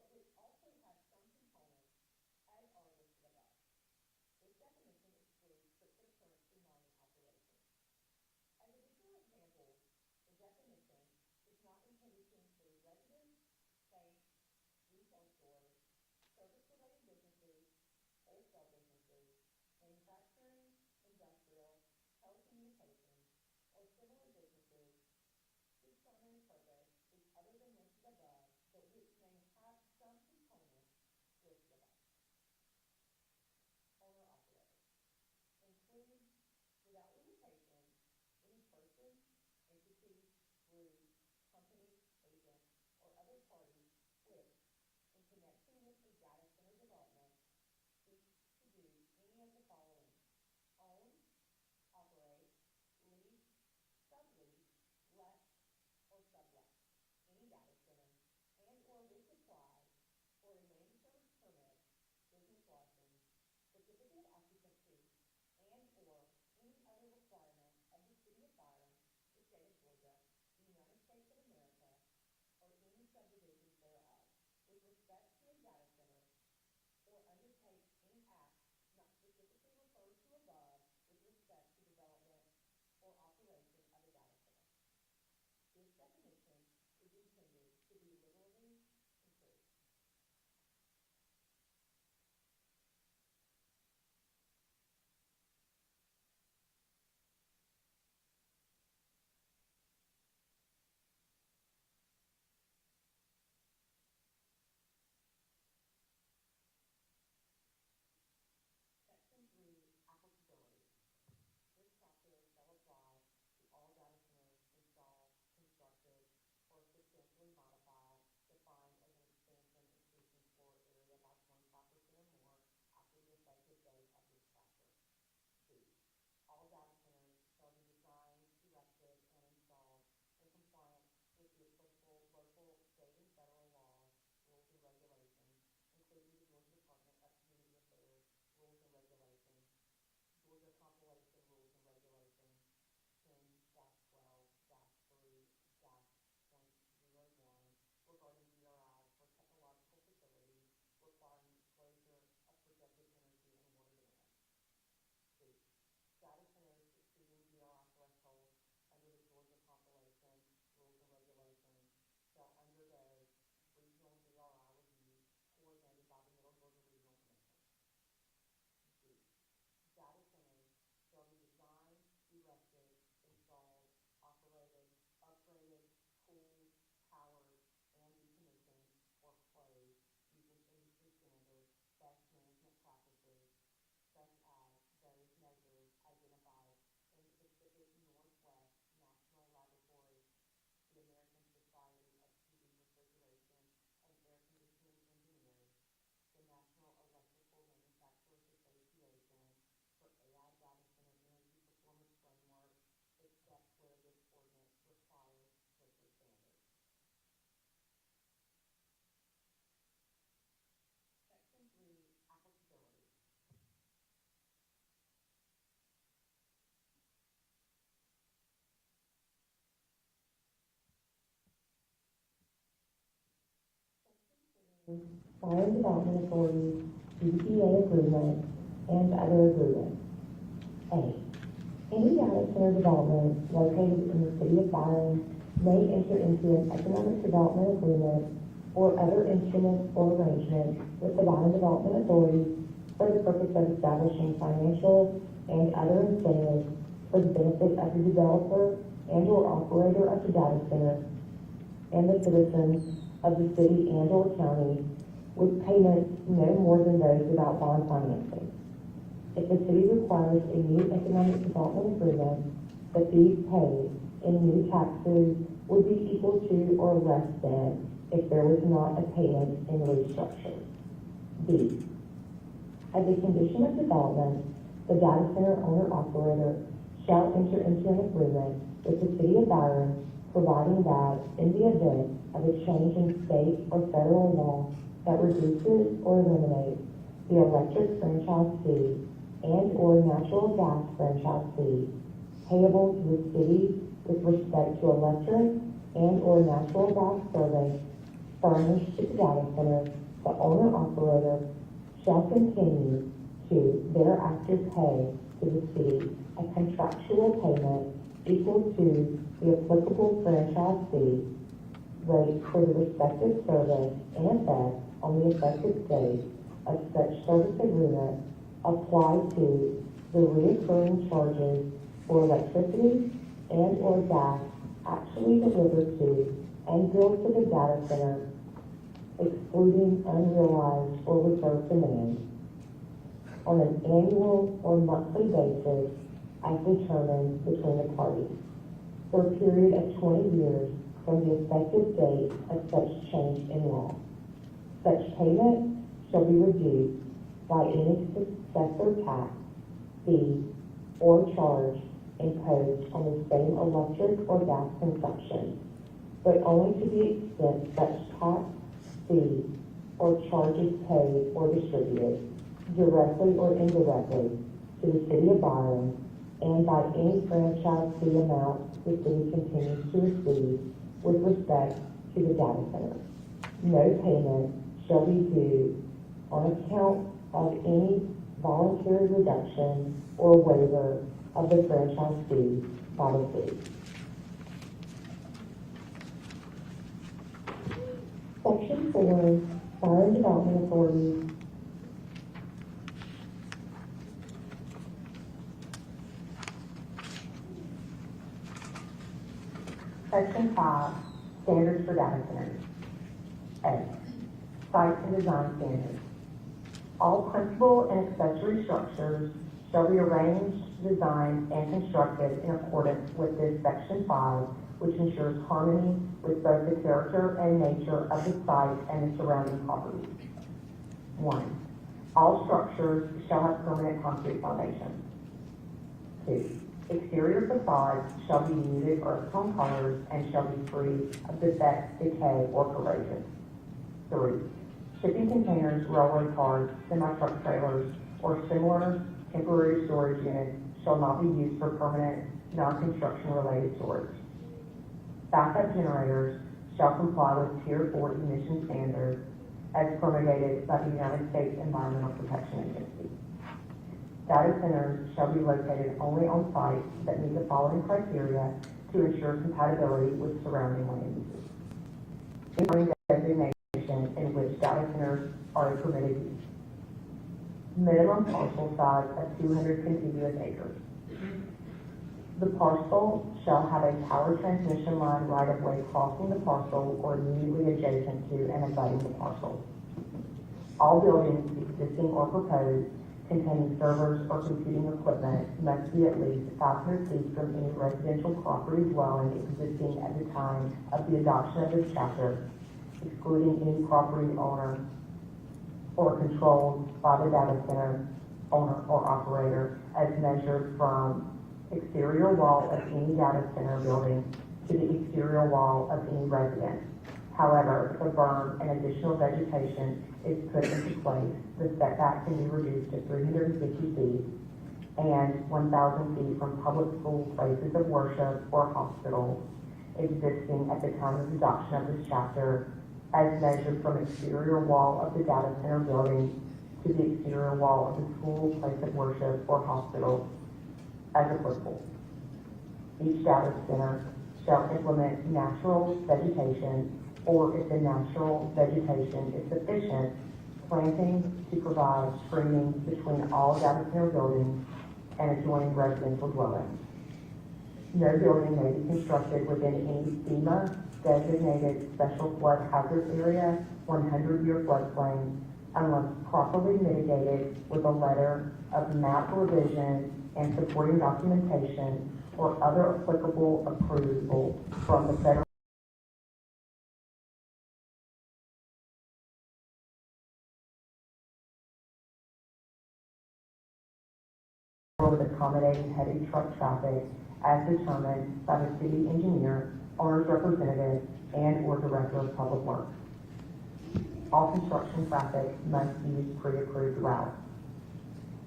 but which also has some components as are listed above. This definition excludes cryptocurrency mining operations. As additional examples, the definition is not intended to include residents, banks, retail stores, service-related businesses, wholesale businesses, manufacturing, industrial, telecommunications, or similar businesses whose primary purpose is other than listed above, but which may have some components listed above. Owner-operator includes, without limitation, any person, entity, group, company, agent, or other party which, in connection with a data center development, seeks to do any of the following: own, operate, lease, sublease, let, or sublet any data center, and or which apply for a land service permit, business license, certificate of occupancy, and or any other requirement of the city of Byron, the state of Georgia, the United States of America, or any subdivisions thereof, with respect to a data center, or undertake any act not specifically referred to above with respect to development or operation of a data center. This definition is intended to be liberally construed. Section 3, applicability. This chapter shall apply to all data centers installed, constructed, or substantially modified, defined as an expansion increasing floor area by 25% or more after the effective date of this chapter. B. All data centers shall be designed, erected, and installed in compliance with the applicable local, state, and federal laws, rules, and regulations, including the Georgia Department of Community Affairs rules and regulations, Georgia Compilation Rules and Regulations 10-12-3-.01 regarding DRIs for technological facilities requiring disclosure of projected energy and water demand. C. Data centers exceeding DRI thresholds under the Georgia Compilation Rules and Regulations shall undergo regional DRI review coordinated by the Middle Georgia Regional Commission. D. Data centers shall be designed, erected, installed, operated, upgraded, cooled, powered, and decommissioned or closed using industry standard best management practices, such as those measures identified in the Pacific Northwest National Laboratory, the American Society of Heating, Refrigeration, and Air Conditioning Engineers, the National Electrical Manufacturers Association for AI Data Center Energy Performance Framework, except where this ordinance requires stricter standards. Section 3, applicability. Byron Development Authority, BPA agreement, and other agreements. A. Any data center development located in the city of Byron may enter into an economic development agreement or other instrument or arrangement with the Byron Development Authority for the purpose of establishing financial and other incentives for the benefit of the developer and or operator of the data center and the citizens of the city and or county, with payments no more than those without bond financing. If the city requires a new economic development agreement, the fees paid in new taxes would be equal to or less than if there was not a payment in lease structure. B. As a condition of development, the data center owner-operator shall enter into an agreement with the city of Byron, providing that in the event of a change in state or federal law that reduces or eliminates the electric franchise fee and or natural gas franchise fee payable to the city with respect to electric and or natural gas service, furnished to the data center, the owner-operator shall continue to thereafter pay to the city a contractual payment equal to the applicable franchise fee rate for the respective service in effect on the effective date of such service agreement applied to the recurring charges for electricity and or gas actually delivered to and billed to the data center, excluding unrealized or reserved demand, on an annual or monthly basis as determined between the parties, for a period of 20 years from the effective date of such change in law. Such payment shall be reduced by any successor tax, fee, or charge imposed on the same electric or gas consumption, but only to the extent such tax, fee, or charge is paid or distributed, directly or indirectly, to the city of Byron, and by any franchise fee amount the city continues to receive with respect to the data center. No payment shall be due on account of any voluntary reduction or waiver of the franchise fee by the city. Section 4, Byron Development Authority. Section 5, Standards for Data Centers. A, Site and Design Standards. All principal and accessory structures shall be arranged, designed, and constructed in accordance with this Section 5, which ensures harmony with both the character and nature of the site and the surrounding property. 1. All structures shall have permanent concrete foundations. 2. Exterior facades shall be muted earth tone colors and shall be free of defect, decay, or corrosion. 3. Shipping containers, railroad cars, semi-truck trailers, or similar temporary storage units shall not be used for permanent, non-construction related storage. Backup generators shall comply with Tier 4 emission standards as promulgated by the United States Environmental Protection Agency. Data centers shall be located only on sites that meet the following criteria to ensure compatibility with surrounding land uses. Including designation in which data centers are a permitted use. Minimum parcel size of 200 contiguous acres. The parcel shall have a power transmission line right-of-way crossing the parcel or immediately adjacent to and abutting the parcel. All buildings, existing or proposed, containing servers or computing equipment must be at least 500 feet from any residential property dwelling existing at the time of the adoption of this chapter, excluding any property owner or controlled by the data center owner or operator, as measured from exterior wall of any data center building to the exterior wall of any residence. However, if a berm and additional vegetation is put into place, the setback can be reduced to 350 feet and 1,000 feet from public school, places of worship, or hospitals existing at the time of adoption of this chapter, as measured from exterior wall of the data center building to the exterior wall of the school, place of worship, or hospital, as applicable. Each data center shall implement natural vegetation, or if the natural vegetation is sufficient, planting to provide screening between all data center buildings and adjoining residential dwellings. No building may be constructed within any FEMA designated special flood hazard area 100-year floodplain unless properly mitigated with a letter of map revision and supporting documentation or other applicable approval from the federal with accommodating heavy truck traffic as determined by the city engineer, owner's representative, and or director of public works. All construction traffic must use pre-approved routes.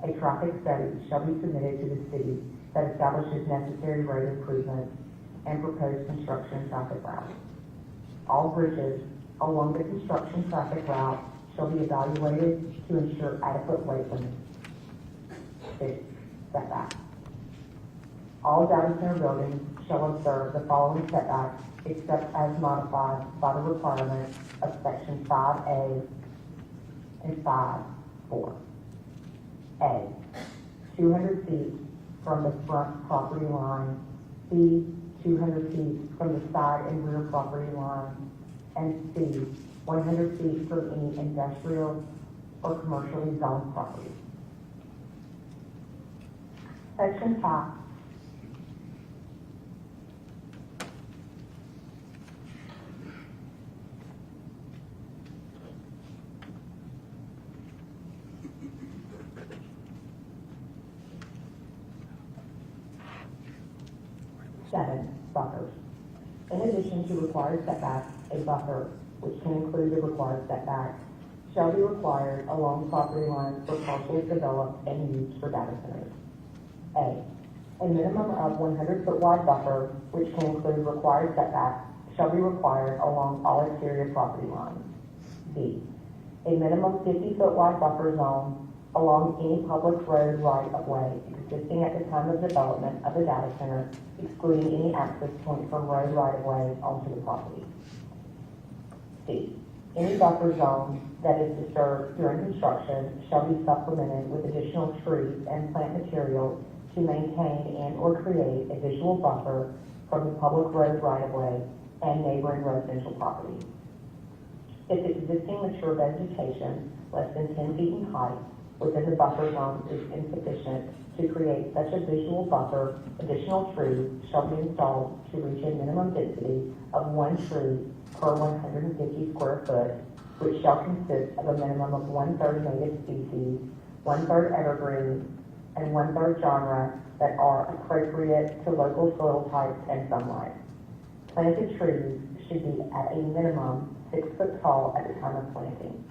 A traffic study shall be submitted to the city that establishes necessary road improvements and proposed construction traffic routes. All bridges along the construction traffic route shall be evaluated to ensure adequate weight limits. 6. Setback. All data center buildings shall observe the following setbacks except as modified by the requirements of section 5A and 5.4. A. 200 feet from the front property line. B. 200 feet from the side and rear property line. And C. 100 feet from any industrial or commercially zoned property. Section 5. Buffers. In addition to required setbacks, a buffer, which can include the required setbacks, shall be required along property lines for parcels developed and used for data centers. A minimum of 100-foot wide buffer, which can include required setbacks, shall be required along all exterior property lines. B. A minimum 50-foot wide buffer zone along any public road right-of-way existing at the time of development of the data center, excluding any access point from road right-of-way onto the property. C. Any buffer zone that is disturbed during construction shall be supplemented with additional trees and plant materials to maintain and or create a visual buffer from the public road right-of-way and neighboring residential property. If existing mature vegetation less than 10 feet in height within the buffer zone is insufficient to create such a visual buffer, additional trees shall be installed to reach a minimum density of 1 tree per 150 square foot, which shall consist of a minimum of 1/3 native species, 1/3 evergreen, and 1/3 genre that are appropriate to local soil types and sunlight. Planted trees should be at a minimum 6 foot tall at the time of planting,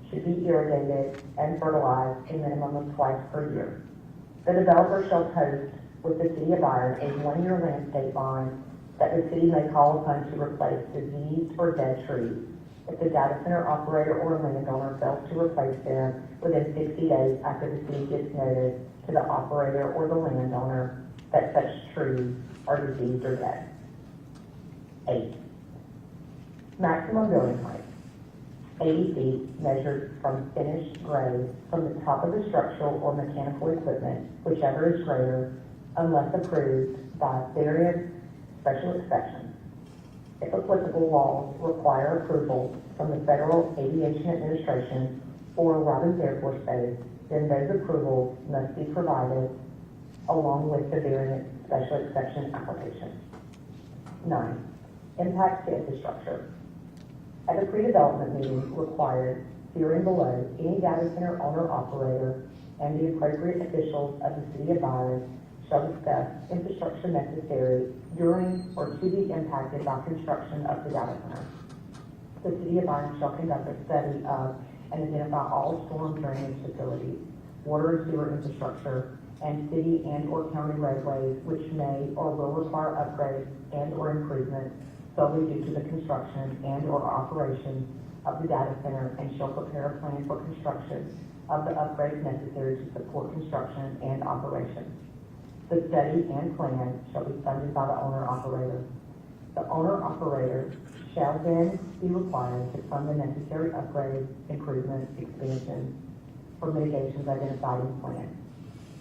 should be irrigated and fertilized a minimum of twice per year. The developer shall post with the City of Byron a 1-year landscape bond that the city may call upon to replace diseased or dead trees if the data center operator or landowner fails to replace them within 60 days after the city gives notice to the operator or the landowner that such trees are diseased or dead. 8. Maximum building height. 80 feet measured from finished grade from the top of the structural or mechanical equipment, whichever is greater, unless approved by various special exceptions. If applicable, laws require approval from the Federal Aviation Administration or Robins Air Force Base, then those approvals must be provided along with the variant special exception application. 9. Impacts to infrastructure. At the pre-development meeting required herein below, any data center owner-operator and the appropriate officials of the City of Byron shall discuss infrastructure necessary during or to be impacted by construction of the data center. The City of Byron shall conduct a study of and identify all storm drainage facilities, water and sewer infrastructure, and city and or county roadways which may or will require upgrades and or improvements solely due to the construction and or operation of the data center, and shall prepare a plan for construction of the upgrades necessary to support construction and operation. The study and plan shall be funded by the owner-operator. The owner-operator shall then be required to fund the necessary upgrades, improvements, expansions, or mitigations identified in the plan.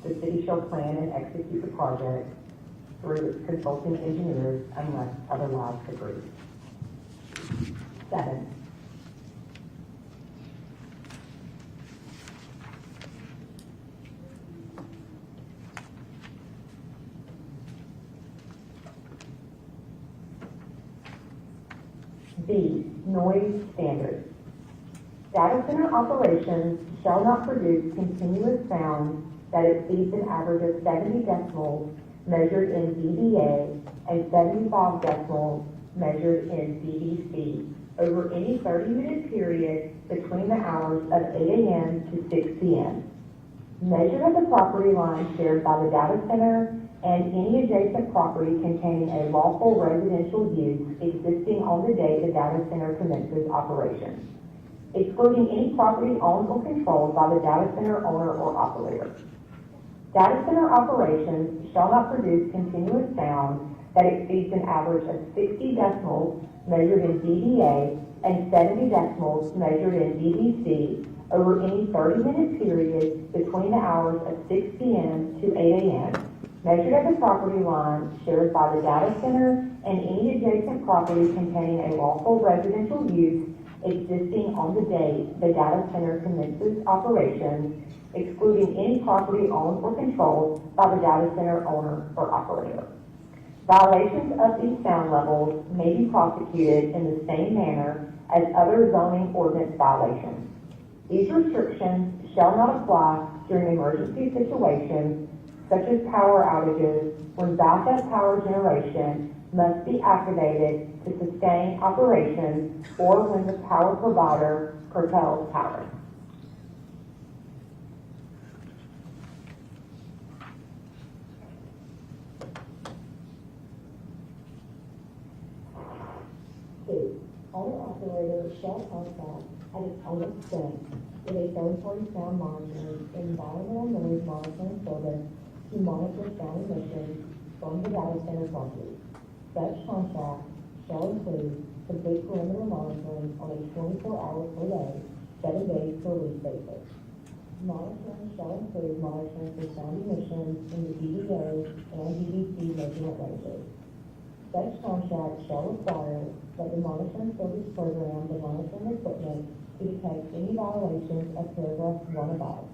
The city shall plan and execute the project through its consulting engineers unless otherwise agreed. 7. B. Noise standards. Data center operations shall not produce continuous sound that exceeds an average of 70 decibels measured in dBA and 75 decibels measured in dBc over any 30-minute period between the hours of 8 a.m. to 6 p.m. Measured at the property line shared by the data center and any adjacent property containing a lawful residential use existing on the day the data center commences operations, excluding any property owned or controlled by the data center owner or operator. Data center operations shall not produce continuous sound that exceeds an average of 60 decibels measured in dBA and 70 decibels measured in dBc over any 30-minute period between the hours of 6 p.m. to 8 a.m., measured at the property line shared by the data center and any adjacent property containing a lawful residential use existing on the date the data center commences operations, excluding any property owned or controlled by the data center owner or operator. Violations of these sound levels may be prosecuted in the same manner as other zoning ordinance violations. These restrictions shall not apply during emergency situations such as power outages when backup power generation must be activated to sustain operations or when the power provider curtails power. Two, owner-operator shall contract at its own expense with a third-party sound monitoring and environmental noise monitoring service to monitor sound emissions from the data center property. Such contract shall include complete perimeter monitoring on a 24-hour per day, 7 days per week basis. Monitoring shall include monitoring for sound emissions in the dBA and dBc measurement ranges. Such contract shall require that the monitoring service program the monitoring equipment to detect any violations of paragraph 1 above.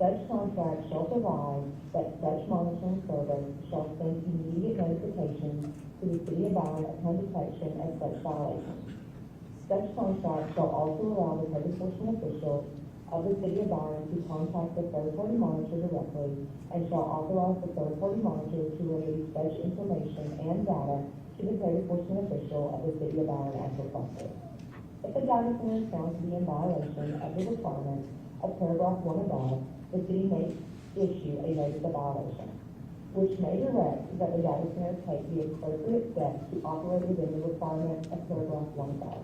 Such contract shall provide that such monitoring service shall send immediate notification to the City of Byron upon detection of such violations. Such contract shall also allow the code enforcement official of the City of Byron to contact the third-party monitor directly and shall authorize the third-party monitor to release such information and data to the code enforcement official of the City of Byron as requested. If the data center is found to be in violation of the requirements of paragraph 1 above, the city may issue a notice of violation, which may direct that the data center take the appropriate steps to operate within the requirements of paragraph 1 above.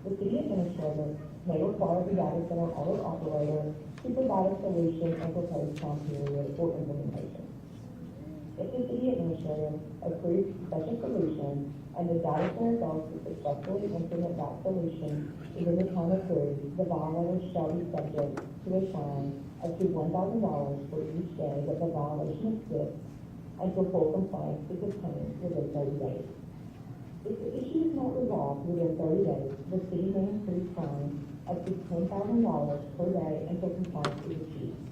The city administrator may require the data center owner-operator to provide a solution and proposed time period for implementation. If the city administrator approves such a solution and the data center fails to successfully implement that solution within the time approved, the violator shall be subject to a fine up to $1,000 for each day that the violation exists until full compliance is obtained within 30 days. If the issue is not resolved within 30 days, the city may increase fines up to $10,000 per day until compliance is achieved.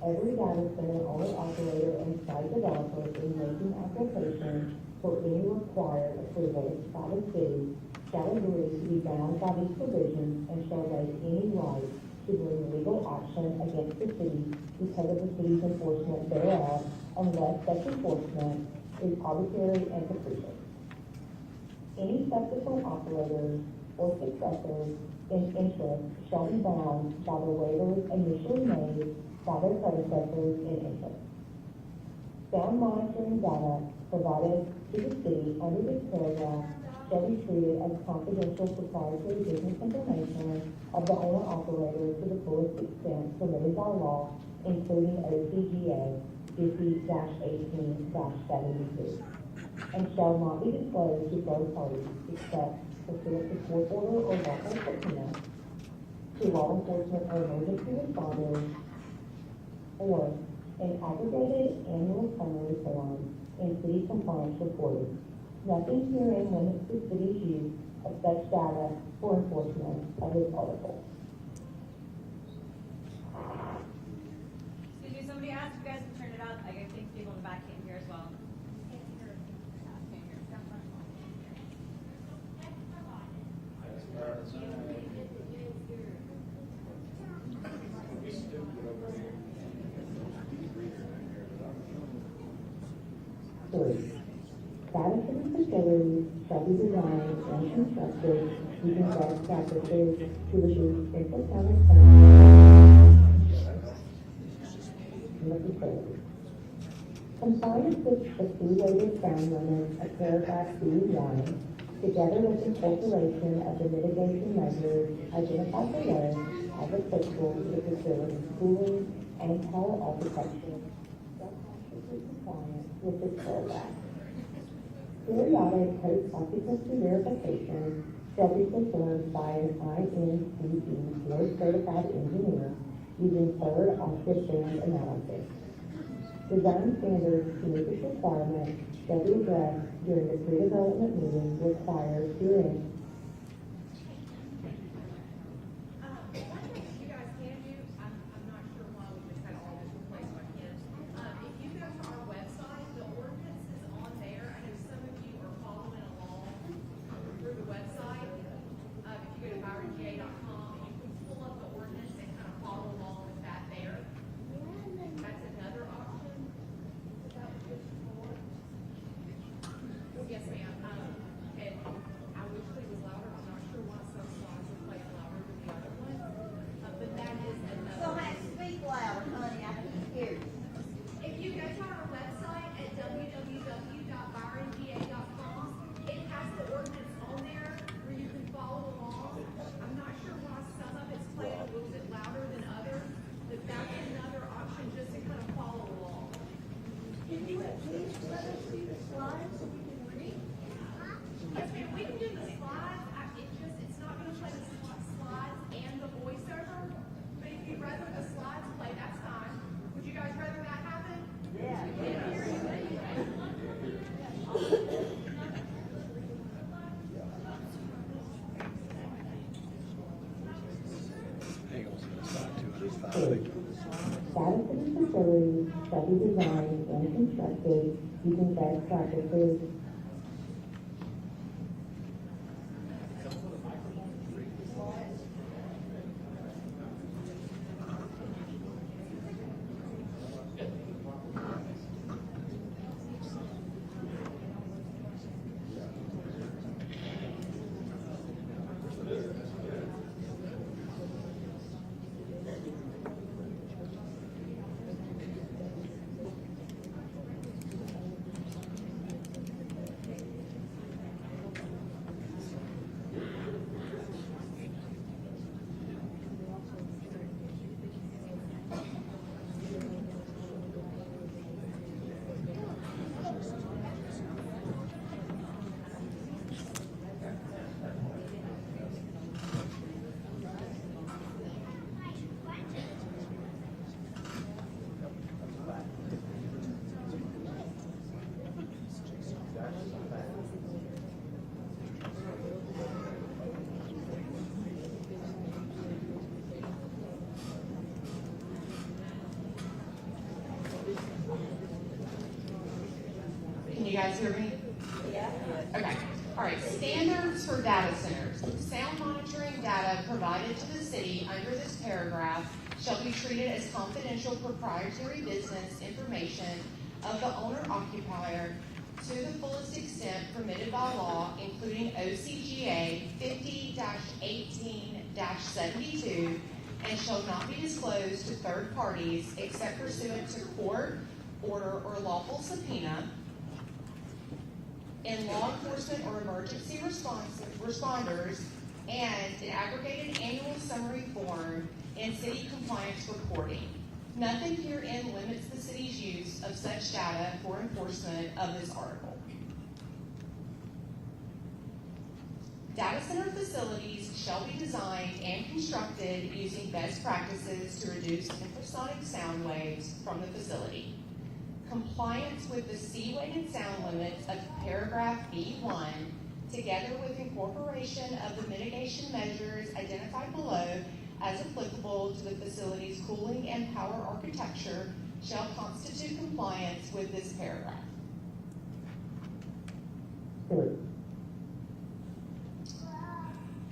Every data center owner-operator and site developer in making application for any required approvals by the city shall agree to be bound by these provisions and shall waive any right to bring legal action against the city because of the city's enforcement thereof, unless such enforcement is arbitrary and capricious. Any subsequent operators or successors in interest shall be bound by the waivers initially made by their predecessors in interest. Sound monitoring data provided to the city under this paragraph shall be treated as confidential proprietary business information of the owner-operator to the fullest extent permitted by law, including OCGA 50-18-72, and shall not be disclosed to third parties except pursuant to court order or lawful subpoena, to law enforcement or emergency responders, or an aggregated annual summary form in city compliance reporting. Nothing herein limits the city's use of such data for enforcement of this article. Excuse me, somebody asked if you guys can turn it up. I think people in the back can't hear as well. Three, data center facilities shall be designed and constructed using best practices to reduce central sound expenses in the facility. Compliance with the C-weighted sound limits of paragraph B1, together with incorporation of the mitigation measures identified below as applicable to the facility's cooling and power architecture, shall constitute compliance with this paragraph. Periodic post-occupancy verification shall be performed by an INCE board certified engineer using third octave band analysis. Design standards to meet this requirement shall be addressed during the pre-development meeting required herein. One thing you guys can do, I'm not sure why we just had all this replaced by Ken. If you go to our website, the ordinance is on there. I know some of you are following along through the website. If you go to byronga.com, you can pull up the ordinance and kind of follow along with that there. That's another option. Is that what you're for? Yes, ma'am. And I wish it was louder. I'm not sure why some songs are played louder than the other one. But that is another. So have to speak louder, honey, I can hear you. If you go to our website at www.byronga.com, it has the ordinance on there where you can follow along. I'm not sure why some of it's played a little bit louder than others, but that's another option just to kind of follow along. Can you at least let us see the slides so we can read? Yes, ma'am, we can do the slides. It's not gonna play the slides and the voiceover, but if you'd rather the slides play, that's fine. Would you guys rather that happen? Yeah. Status of the facility shall be designed and constructed using best practices. Can you guys hear me? Yeah. Okay. All right. Standards for data centers. Sound monitoring data provided to the city under this paragraph shall be treated as confidential proprietary business information of the owner-occupier to the fullest extent permitted by law, including OCGA 50-18-72, and shall not be disclosed to third parties except pursuant to court order or lawful subpoena, in law enforcement or emergency responders, and an aggregated annual summary form in city compliance reporting. Nothing herein limits the city's use of such data for enforcement of this article. Data center facilities shall be designed and constructed using best practices to reduce infrasonic sound waves from the facility. Compliance with the C-weighted sound limits of paragraph B1, together with incorporation of the mitigation measures identified below as applicable to the facility's cooling and power architecture, shall constitute compliance with this paragraph. 3.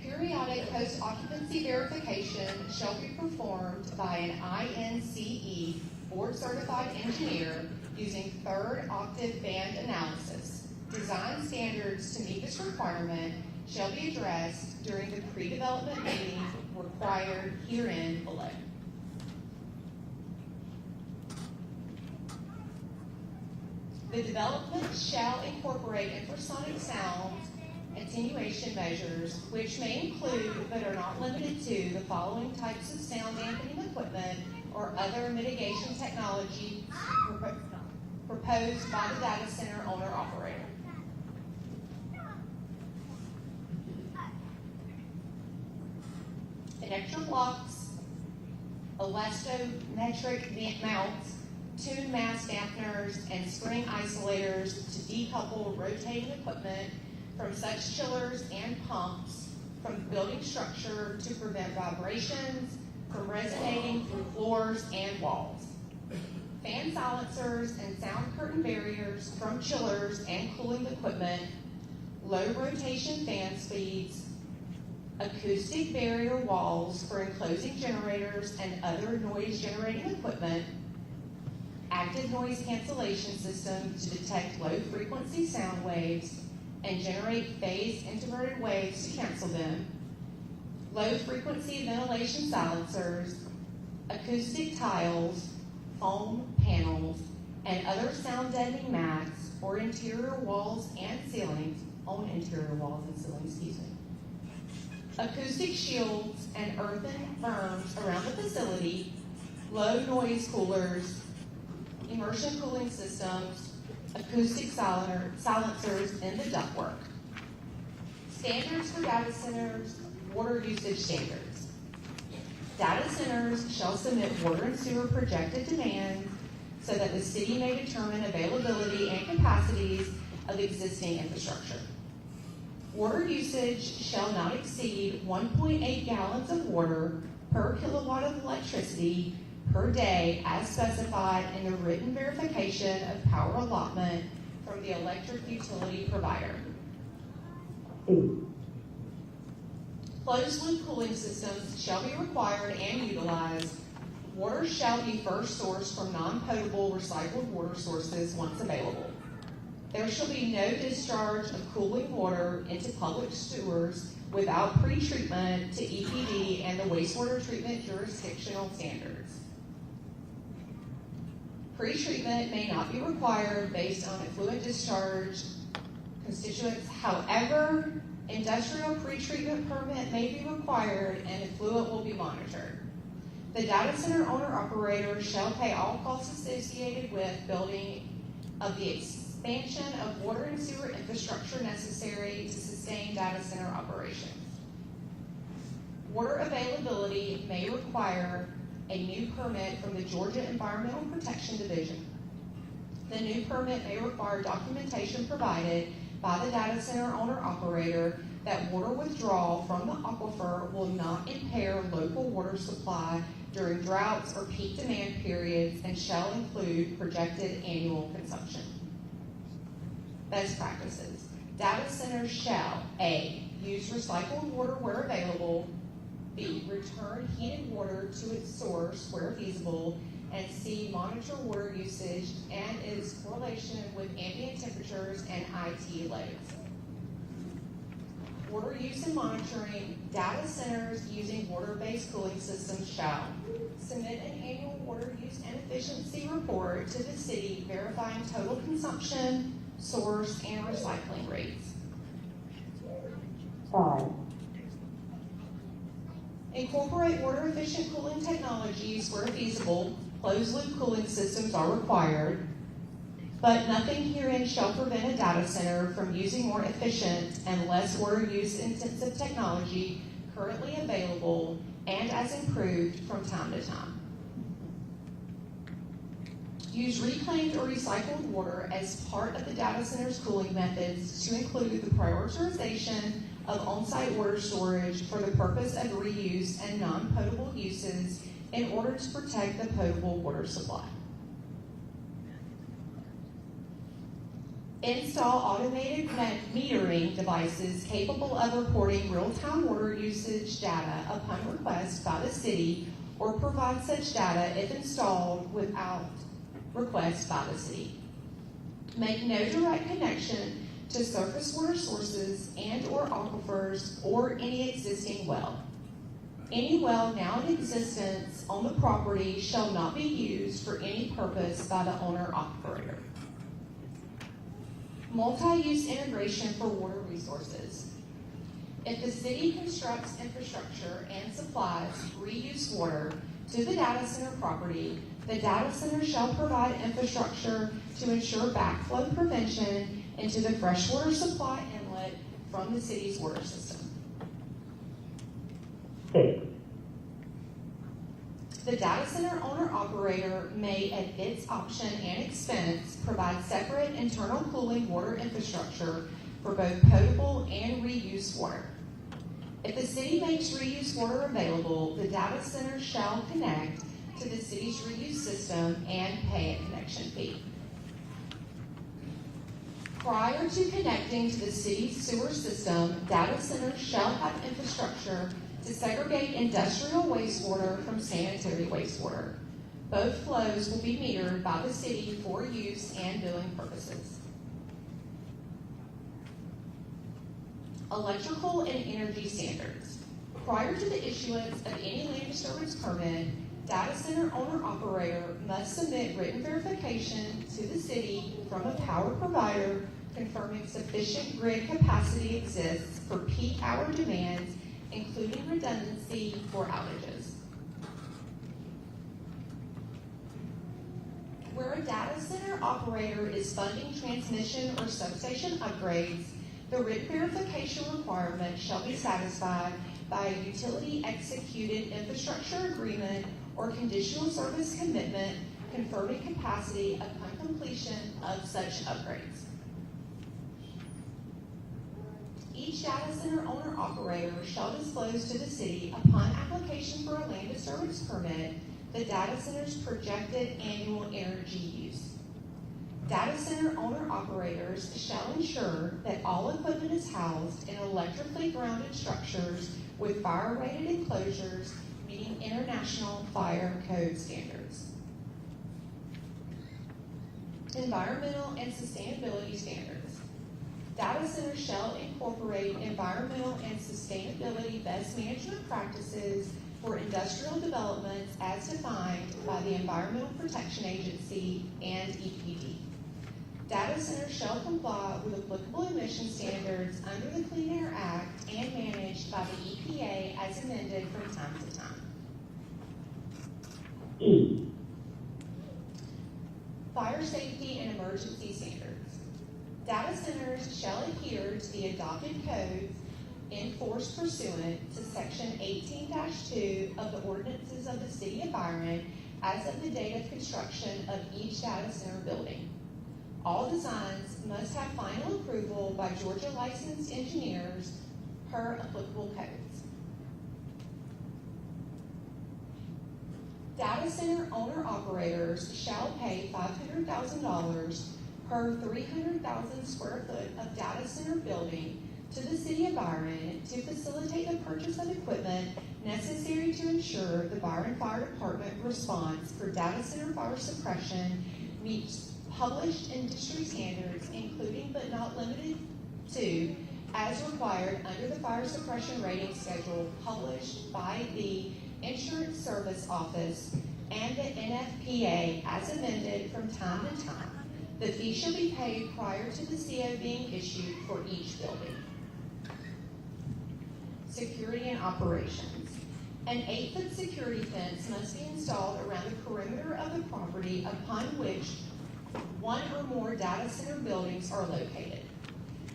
Periodic post-occupancy verification shall be performed by an INCE board-certified engineer using third octave band analysis. Design standards to meet this requirement shall be addressed during the pre-development meeting required herein below. The development shall incorporate infrasonic sound attenuation measures, which may include but are not limited to the following types of sound dampening equipment or other mitigation technology proposed by the data center owner-operator. Connector blocks, elastometric mounts, tune mass dampeners, and spring isolators to decouple rotating equipment from such chillers and pumps from the building structure to prevent vibrations from resonating through floors and walls. Fan silencers and sound curtain barriers from chillers and cooling equipment, low rotation fan speeds, acoustic barrier walls for enclosing generators and other noise generating equipment, active noise cancellation system to detect low frequency sound waves and generate phase introverted waves to cancel them, low frequency ventilation silencers, acoustic tiles, foam panels, and other sound deadening mats or interior walls and ceilings, acoustic shields and earthen berms around the facility, low noise coolers, immersion cooling systems, acoustic silencers in the ductwork. Standards for data centers, water usage standards. Data centers shall submit water and sewer projected demands so that the city may determine availability and capacities of existing infrastructure. Water usage shall not exceed 1.8 gallons of water per kilowatt of electricity per day as specified in the written verification of power allotment from the electric utility provider. C. Closed-loop cooling systems shall be required and utilized. Water shall be first sourced from non-potable recycled water sources once available. There shall be no discharge of cooling water into public sewers without pre-treatment to EPD and the wastewater treatment jurisdictional standards. Pre-treatment may not be required based on effluent discharge constituents. However, industrial pre-treatment permit may be required and effluent will be monitored. The data center owner-operator shall pay all costs associated with building of the expansion of water and sewer infrastructure necessary to sustain data center operations. Water availability may require a new permit from the Georgia Environmental Protection Division. The new permit may require documentation provided by the data center owner-operator that water withdrawal from the aquifer will not impair local water supply during droughts or peak demand periods and shall include projected annual consumption. Best practices. Data centers shall A. Use recycled water where available, B. Return heated water to its source where feasible, and C. Monitor water usage and its correlation with ambient temperatures and IT loads. Water use and monitoring. Data centers using water-based cooling systems shall submit an annual water use and efficiency report to the city verifying total consumption, source, and recycling rates. 5. Incorporate water-efficient cooling technologies where feasible. Closed-loop cooling systems are required, but nothing herein shall prevent a data center from using more efficient and less water use-intensive technology currently available and as improved from time to time. Use reclaimed or recycled water as part of the data center's cooling methods to include the prioritization of on-site water storage for the purpose of reuse and non-potable uses in order to protect the potable water supply. Install automated metering devices capable of reporting real-time water usage data upon request by the city, or provide such data if installed without request by the city. Make no direct connection to surface water sources and or aquifers or any existing well. Any well now in existence on the property shall not be used for any purpose by the owner-operator. multi-use integration for water resources. If the city constructs infrastructure and supplies reuse water to the data center property, the data center shall provide infrastructure to ensure backflow prevention into the freshwater supply inlet from the city's water system. 6. The data center owner-operator may, at its option and expense, provide separate internal cooling water infrastructure for both potable and reuse water. If the city makes reuse water available, the data center shall connect to the city's reuse system and pay a connection fee. Prior to connecting to the city's sewer system, data centers shall have infrastructure to segregate industrial wastewater from sanitary wastewater. Both flows will be metered by the city for use and billing purposes. Electrical and energy standards. Prior to the issuance of any land disturbance permit, data center owner-operator must submit written verification to the city from a power provider confirming sufficient grid capacity exists for peak hour demands, including redundancy for outages. Where a data center operator is funding transmission or substation upgrades, the written verification requirement shall be satisfied by a utility-executed infrastructure agreement or conditional service commitment confirming capacity upon completion of such upgrades. Each data center owner-operator shall disclose to the city upon application for a land disturbance permit the data center's projected annual energy use. Data center owner-operators shall ensure that all equipment is housed in electrically grounded structures with fire-rated enclosures meeting international fire code standards. Environmental and sustainability standards. Data centers shall incorporate environmental and sustainability best management practices for industrial developments as defined by the Environmental Protection Agency and EPD. Data centers shall comply with applicable emission standards under the Clean Air Act and managed by the EPA as amended from time to time. E. Fire safety and emergency standards. Data centers shall adhere to the adopted codes in force pursuant to Section 18-2 of the ordinances of the City of Byron as of the date of construction of each data center building. All designs must have final approval by Georgia licensed engineers per applicable codes. Data center owner-operators shall pay $500,000 per 300,000 square foot of data center building to the City of Byron to facilitate the purchase of equipment necessary to ensure the Byron Fire Department response for data center fire suppression meets published industry standards, including but not limited to, as required under the fire suppression rating schedule published by the Insurance Service Office and the NFPA as amended from time to time. The fee shall be paid prior to the CO being issued for each building. Security and operations. An 8-foot security fence must be installed around the perimeter of the property upon which one or more data center buildings are located.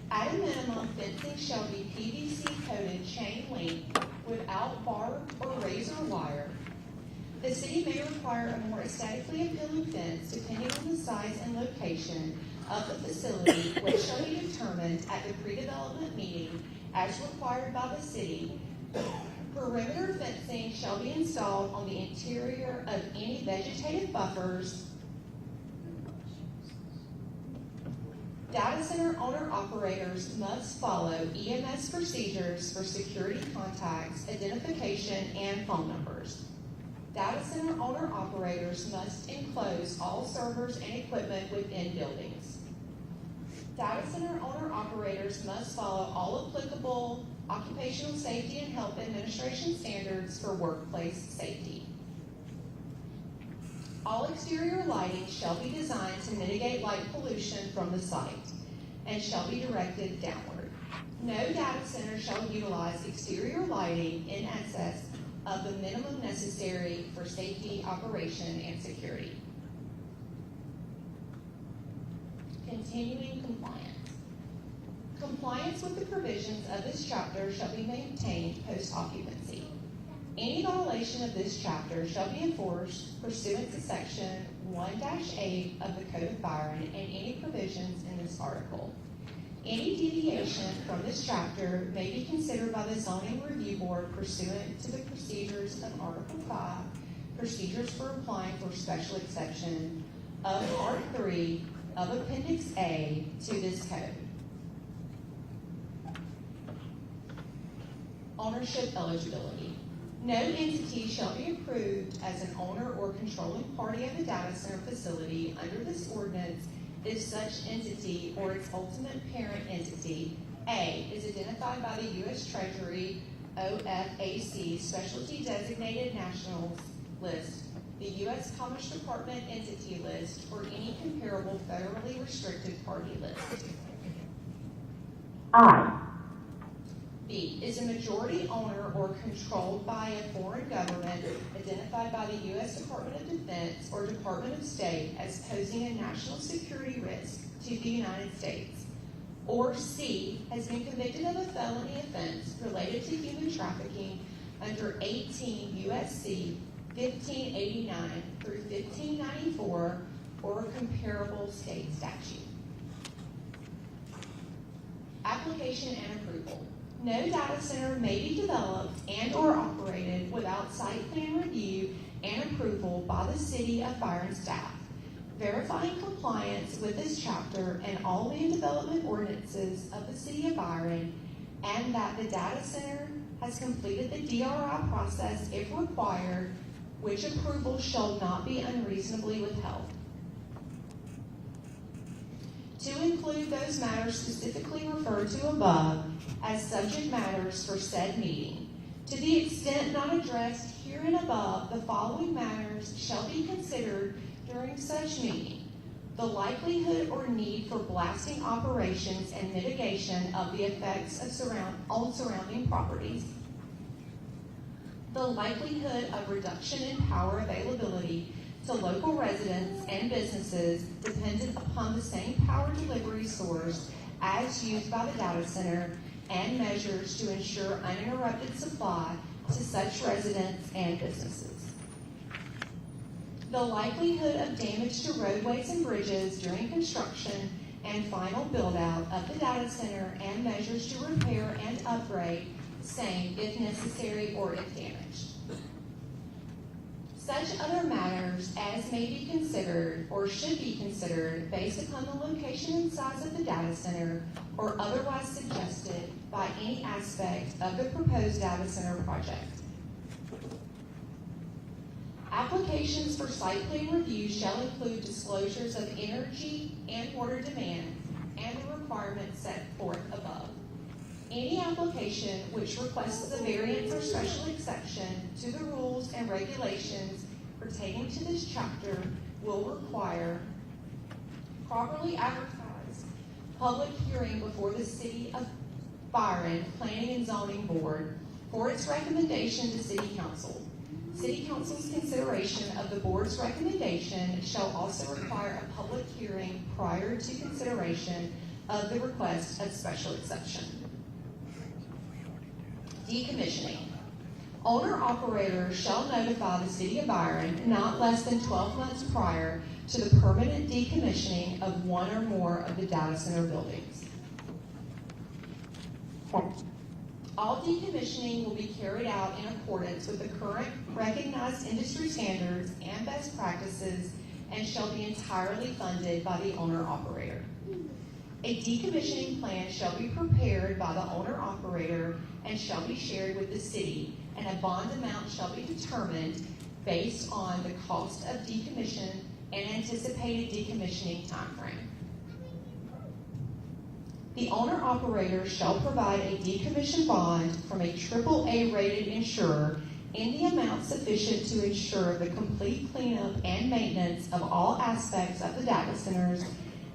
At a minimum, fencing shall be PVC coated chain link without barbed or razor wire. The city may require a more aesthetically appealing fence depending on the size and location of the facility, which shall be determined at the pre-development meeting as required by the city. Perimeter fencing shall be installed on the interior of any vegetative buffers. Data center owner-operators must follow EMS procedures for security contacts, identification, and phone numbers. Data center owner-operators must enclose all servers and equipment within buildings. Data center owner-operators must follow all applicable occupational safety and health administration standards for workplace safety. All exterior lighting shall be designed to mitigate light pollution from the site. and shall be directed downward. No data center shall utilize exterior lighting in excess of the minimum necessary for safety, operation, and security. Continuing compliance. Compliance with the provisions of this chapter shall be maintained post-occupancy. Any violation of this chapter shall be enforced pursuant to section 1-8 of the Code of Byron and any provisions in this article. Any deviation from this chapter may be considered by the Zoning Review Board pursuant to the procedures of Article 5, Procedures for Applying for Special Exception of Part 3 of Appendix A to this code. Ownership eligibility. No entity shall be approved as an owner or controlling party of a data center facility under this ordinance if such entity or its ultimate parent entity, A, is identified by the U.S. Treasury OFAC Specialty Designated Nationals List, the U.S. Commerce Department Entity List, or any comparable federally restricted party list. I. B, is a majority owner or controlled by a foreign government identified by the U.S. Department of Defense or Department of State as posing a national security risk to the United States. Or C, has been convicted of a felony offense related to human trafficking under 18 U.S.C. 1589 through 1594 or a comparable state statute. Application and approval. No data center may be developed and or operated without site plan review and approval by the City of Byron staff, verifying compliance with this chapter and all land development ordinances of the City of Byron, and that the data center has completed the DRI process if required, which approval shall not be unreasonably withheld. To include those matters specifically referred to above as subject matters for said meeting. To the extent not addressed herein above, the following matters shall be considered during such meeting: the likelihood or need for blasting operations and mitigation of the effects of on surrounding properties, the likelihood of reduction in power availability to local residents and businesses dependent upon the same power delivery source as used by the data center, and measures to ensure uninterrupted supply to such residents and businesses. The likelihood of damage to roadways and bridges during construction and final build-out of the data center, and measures to repair and upgrade same if necessary or if damaged. Such other matters as may be considered or should be considered based upon the location and size of the data center or otherwise suggested by any aspect of the proposed data center project. Applications for site plan review shall include disclosures of energy and water demand and the requirements set forth above. Any application which requests a variance or special exception to the rules and regulations pertaining to this chapter will require properly advertised public hearing before the City of Byron Planning and Zoning Board for its recommendation to City Council. City Council's consideration of the board's recommendation shall also require a public hearing prior to consideration of the request of special exception. Decommissioning. Owner-operator shall notify the City of Byron not less than 12 months prior to the permanent decommissioning of one or more of the data center buildings. All decommissioning will be carried out in accordance with the current recognized industry standards and best practices and shall be entirely funded by the owner-operator. A decommissioning plan shall be prepared by the owner-operator and shall be shared with the city, and a bond amount shall be determined based on the cost of decommission and anticipated decommissioning timeframe. The owner-operator shall provide a decommission bond from a AAA rated insurer in the amount sufficient to ensure the complete cleanup and maintenance of all aspects of the data centers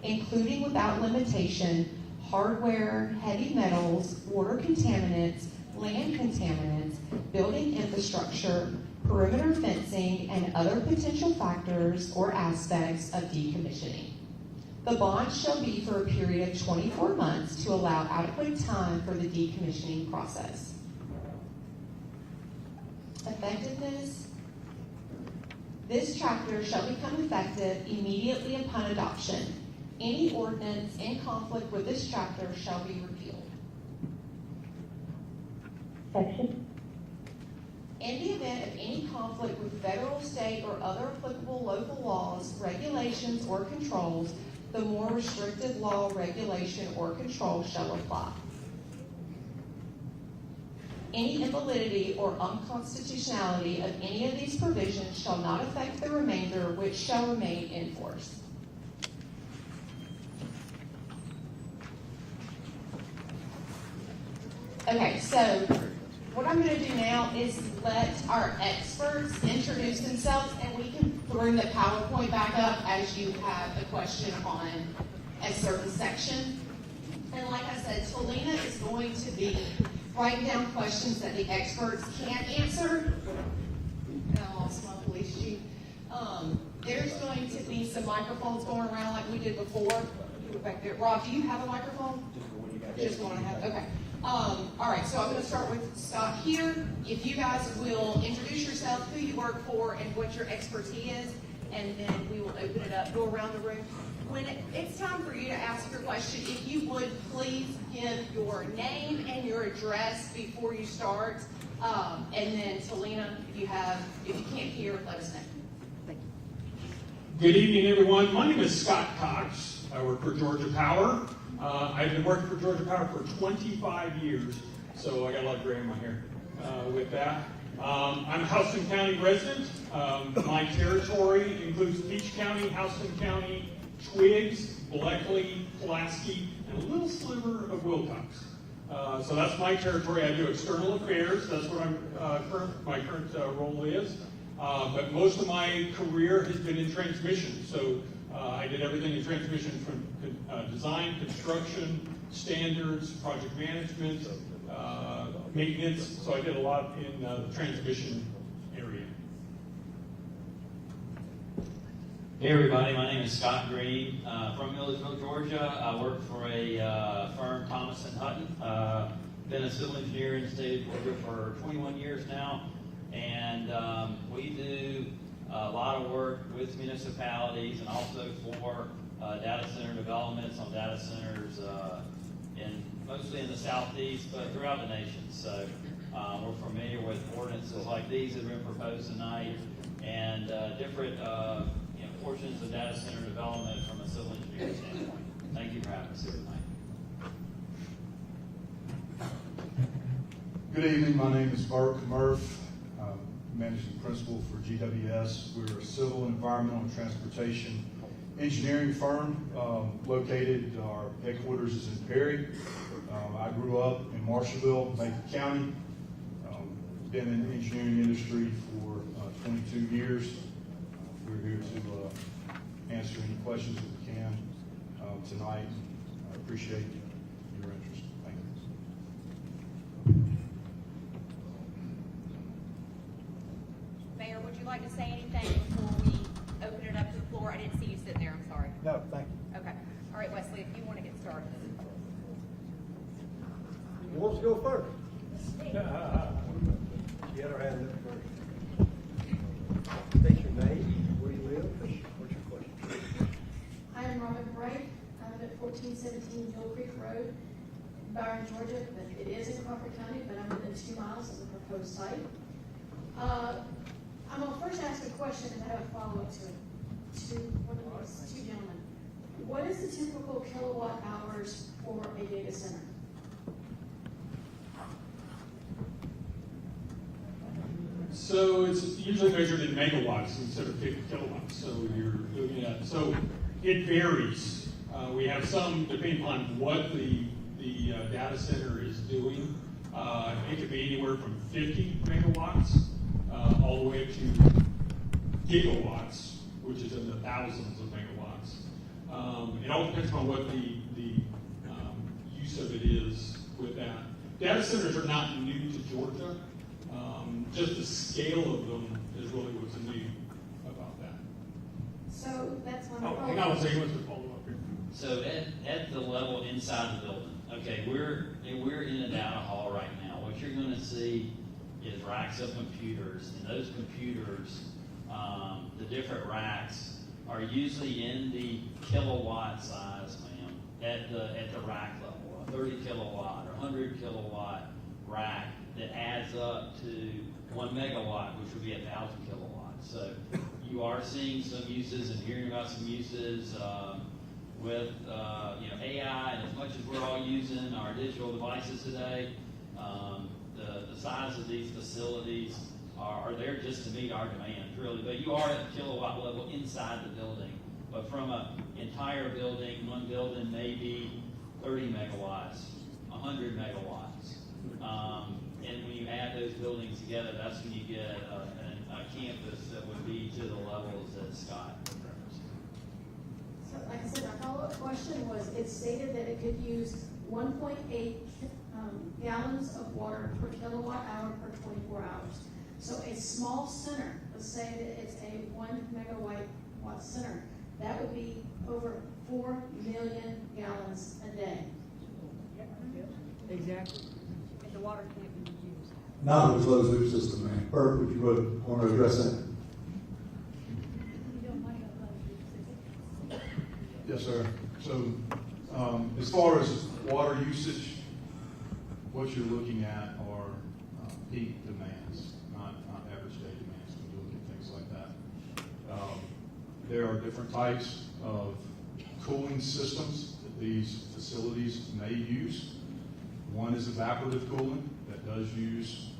including without limitation, hardware, heavy metals, water contaminants, land contaminants, building infrastructure, perimeter fencing, and other potential factors or aspects of decommissioning. The bond shall be for a period of 24 months to allow adequate time for the decommissioning process. Effectiveness. This chapter shall become effective immediately upon adoption. Any ordinance in conflict with this chapter shall be repealed. Section. In the event of any conflict with federal, state, or other applicable local laws, regulations, or controls, the more restrictive law, regulation, or control shall apply. Any invalidity or unconstitutionality of any of these provisions shall not affect the remainder, which shall remain in force. Okay, so what I'm going to do now is let our experts introduce themselves, and we can bring the PowerPoint back up as you have a question on a certain section. And like I said, Talina is going to be writing down questions that the experts can't answer. And I lost my police chief. There's going to be some microphones going around like we did before. Back there. Rob, do you have a microphone? Just one I have. Okay. All right, so I'm going to start with Scott here. If you guys will introduce yourself, who you work for, and what your expertise is, and then we will open it up, go around the room. When it's time for you to ask your question, if you would please give your name and your address before you start, and then Talina, if you can't hear, let us know. Thank you. Good evening, everyone. My name is Scott Cox. I work for Georgia Power. I've been working for Georgia Power for 25 years, so I got a lot of gray in my hair with that. I'm a Houston County resident. My territory includes Peach County, Houston County, Twiggs, Bleckley, Pulaski, and a little sliver of Wilcox. So that's my territory. I do external affairs. That's what my current role is. But most of my career has been in transmission. So I did everything in transmission from design, construction, standards, project management, maintenance. So I did a lot in the transmission area. Hey everybody, my name is Scott Green from Millersville, Georgia. I work for a firm, Thomas & Hutton. Been a civil engineer in the state of Georgia for 21 years now. And we do a lot of work with municipalities and also for data center developments on data centers mostly in the southeast, but throughout the nation. So we're familiar with ordinances like these that have been proposed tonight and different portions of data center development from a civil engineering standpoint. Thank you for having us here tonight. Good evening. My name is Bert Murph, Managing Principal for GWS. We're a civil, environmental, and transportation engineering firm located. Our headquarters is in Perry. I grew up in Marshallville, Macon County. Been in the engineering industry for 22 years. We're here to answer any questions that we can tonight. I appreciate your interest. Thank you. Mayor, would you like to say anything before we open it up to the floor? I didn't see you sitting there, I'm sorry. No, thank you. Okay. All right, Wesley, if you want to get started. Who wants to go first? Get her hand up first. State your name, where you live, what's your question? Hi, I'm Robin Bright. I live at 1417 Mill Creek Road, Byron, Georgia, but it is in Crawford County, but I'm within 2 miles of the proposed site. I'm going to first ask a question and I have a follow-up to it. To one of these two gentlemen. What is the typical kilowatt hours for a data center? So it's usually measured in megawatts instead of 50 kilowatts. So you're looking at, so it varies. We have some, depending upon what the data center is doing, it could be anywhere from 50 megawatts all the way to gigawatts, which is in the thousands of megawatts. It all depends on what the use of it is with that. Data centers are not new to Georgia. Just the scale of them is really what's new about that. So that's one Oh, of hang on a second, let's follow up here. So at the level inside the building, okay, we're in a data hall right now. What you're gonna see is racks of computers, and those computers, the different racks are usually in the kilowatt size, ma'am, at the rack level, a 30 kilowatt or 100 kilowatt rack that adds up to 1 megawatt, which would be 1,000 kilowatts. So you are seeing some uses and hearing about some uses with AI, and as much as we're all using our digital devices today, the size of these facilities are there just to meet our demands, really. But you are at the kilowatt level inside the building. But from an entire building, one building may be 30 megawatts, 100 megawatts. And when you add those buildings together, that's when you get a campus that would be to the levels that Scott referenced. So like I said, my follow-up question was, it stated that it could use 1.8 gallons of water per kilowatt hour per 24 hours. So a small center, let's say that it's a 1 megawatt center, that would be over 4 million gallons a day. Exactly. And the water can't be used. Not a closed loop system, man. Bert, would you want to address that? You don't like a closed system. Yes, sir. So, as far as water usage, what you're looking at are peak demands, not average day demands when you look at things like that. There are different types of cooling systems that these facilities may use. One is evaporative cooling that does use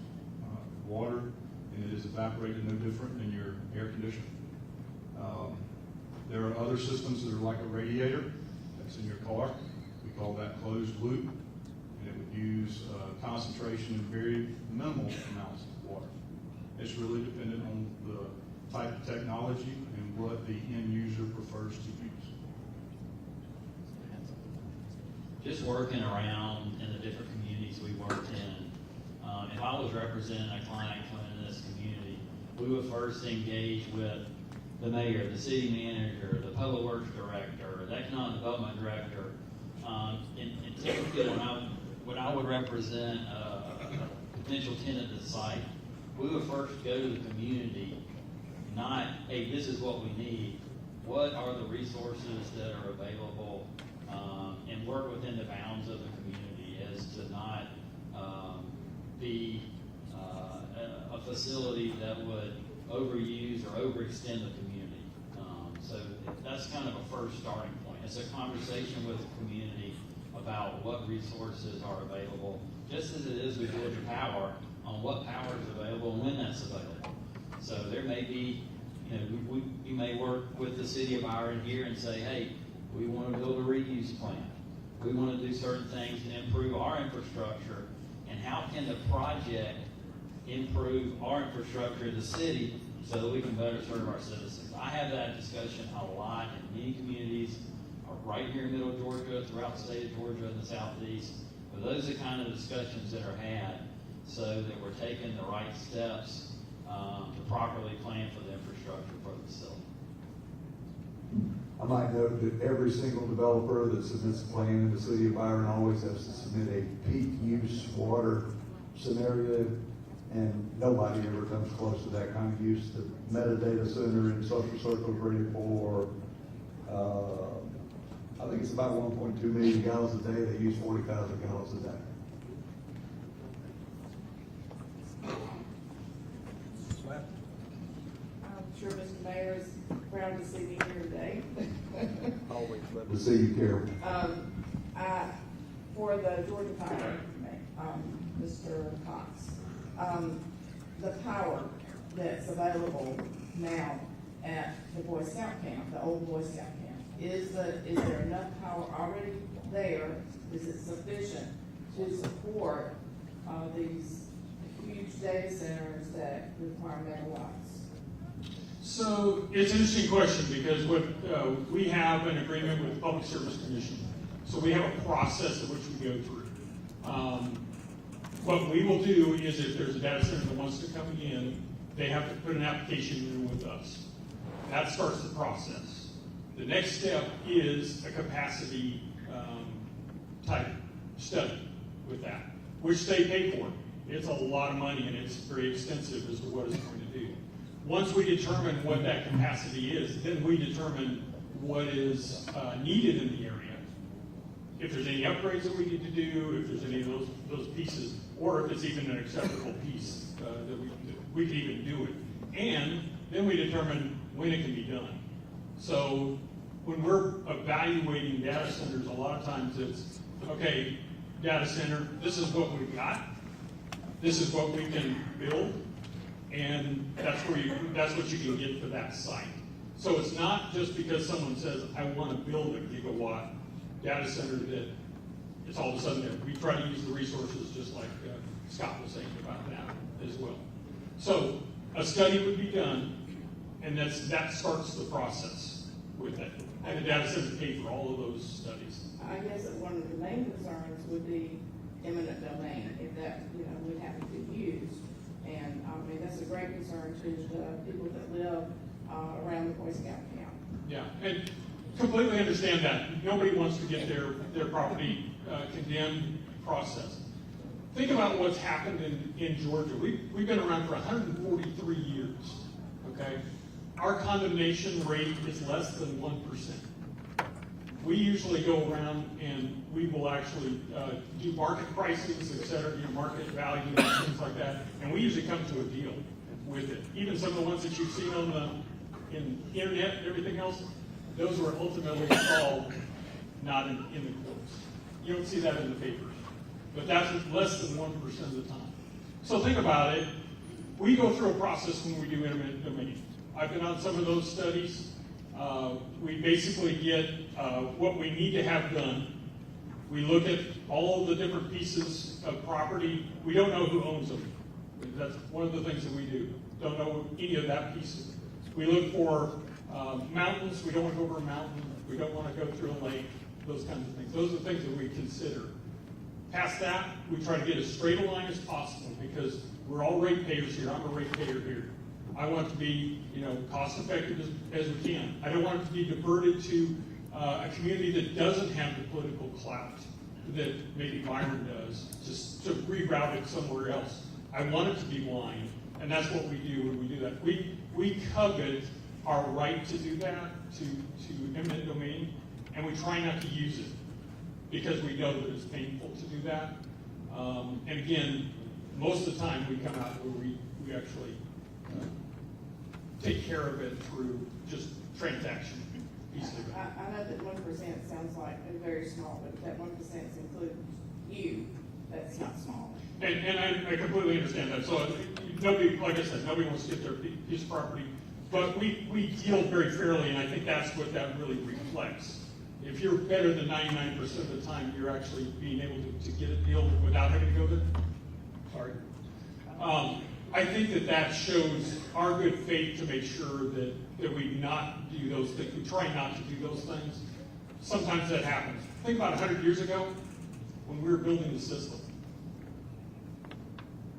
water, and it is evaporated no different than your air conditioner. There are other systems that are like a radiator that's in your car. We call that closed loop, and it would use concentration in very minimal amounts of water. It's really dependent on the type of technology and what the end user prefers to use. Just working around in the different communities we worked in, if I was representing a client coming in this community, we would first engage with the mayor, the city manager, the public works director, the economic development director. And typically when I would represent a potential tenant at the site, we would first go to the community, not, hey, this is what we need. What are the resources that are available, and work within the bounds of the community as to not be a facility that would overuse or overextend the community. So that's kind of a first starting point. It's a conversation with the community about what resources are available, just as it is with Georgia Power, on what power is available and when that's available. So there may be, you may work with the city of Byron here and say, hey, we want to build a reuse plant. We want to do certain things to improve our infrastructure. And how can the project improve our infrastructure in the city so that we can better serve our citizens? I have that discussion a lot in many communities, right here in middle Georgia, throughout the state of Georgia and the southeast. But those are the kind of discussions that are had so that we're taking the right steps to properly plan for the infrastructure for the facility. I might note that every single developer that submits a plan in the city of Byron always has to submit a peak use water scenario, and nobody ever comes close to that kind of use. The metadata center in Social Circle is rated for, I think it's about 1.2 million gallons a day. They use 40,000 gallons a day. I'm sure Mr. Mayor is proud to see me here today. Always love To see you, Carol. For the Georgia Power, Mr. Cox, the power that's available now at the Boy Scout camp, the old Boy Scout camp, is there enough power already there? Is it sufficient to support these huge data centers that require megawatts? So it's an interesting question because we have an agreement with the Public Service Commission. So we have a process in which we go through. What we will do is if there's a data center that wants to come in, they have to put an application in with us. That starts the process. The next step is a capacity type study with that, which they pay for. It's a lot of money and it's very extensive as to what it's going to do. Once we determine what that capacity is, then we determine what is needed in the area. If there's any upgrades that we need to do, if there's any of those pieces, or if it's even an acceptable piece that we can even do it. And then we determine when it can be done. So when we're evaluating data centers, a lot of times it's, okay, data center, this is what we've got. This is what we can build. And that's what you can get for that site. So it's not just because someone says, I want to build a gigawatt data center that it's all of a sudden there. We try to use the resources just like Scott was saying about that as well. So a study would be done, and that starts the process with it. And the data center pay for all of those studies. I guess that one of the main concerns would be eminent domain, if that, would have to be used. And, that's a great concern to the people that live around the Boy Scout camp. Yeah, and completely understand that. Nobody wants to get their property condemned, processed. Think about what's happened in Georgia. We've been around for 143 years, okay? Our condemnation rate is less than 1%. We usually go around and we will actually do market prices, et cetera, market value and things like that, and we usually come to a deal with it. Even some of the ones that you've seen on in internet and everything else, those were ultimately all not in the courts. You don't see that in the papers, but that's less than 1% of the time. So think about it. We go through a process when we do eminent domain. I've been on some of those studies. We basically get what we need to have done. We look at all of the different pieces of property. We don't know who owns them. That's one of the things that we do. Don't know any of that piece. We look for mountains. We don't want to go over a mountain. We don't want to go through a lake. Those kinds of things. Those are the things that we consider. Past that, we try to get as straight a line as possible because we're all ratepayers here. I'm a ratepayer here. I want it to be, cost effective as we can. I don't want it to be diverted to a community that doesn't have the political clout that maybe Byron does, just to reroute it somewhere else. I want it to be blind, and that's what we do when we do that. We covet our right to do that, to eminent domain, and we try not to use it because we know that it's painful to do that. And again, most of the time we come out where we actually take care of it through just transaction easily. I know that 1% sounds like a very small, but if that 1% includes you, that's not small. And I completely understand that. So nobody, like I said, nobody wants to get their piece of property, but we deal very fairly, and I think that's what that really reflects. If you're better than 99% of the time, you're actually being able to get a deal without having to go there. Sorry. I think that shows our good faith to make sure that we not do those things. We try not to do those things. Sometimes that happens. Think about 100 years ago when we were building the system.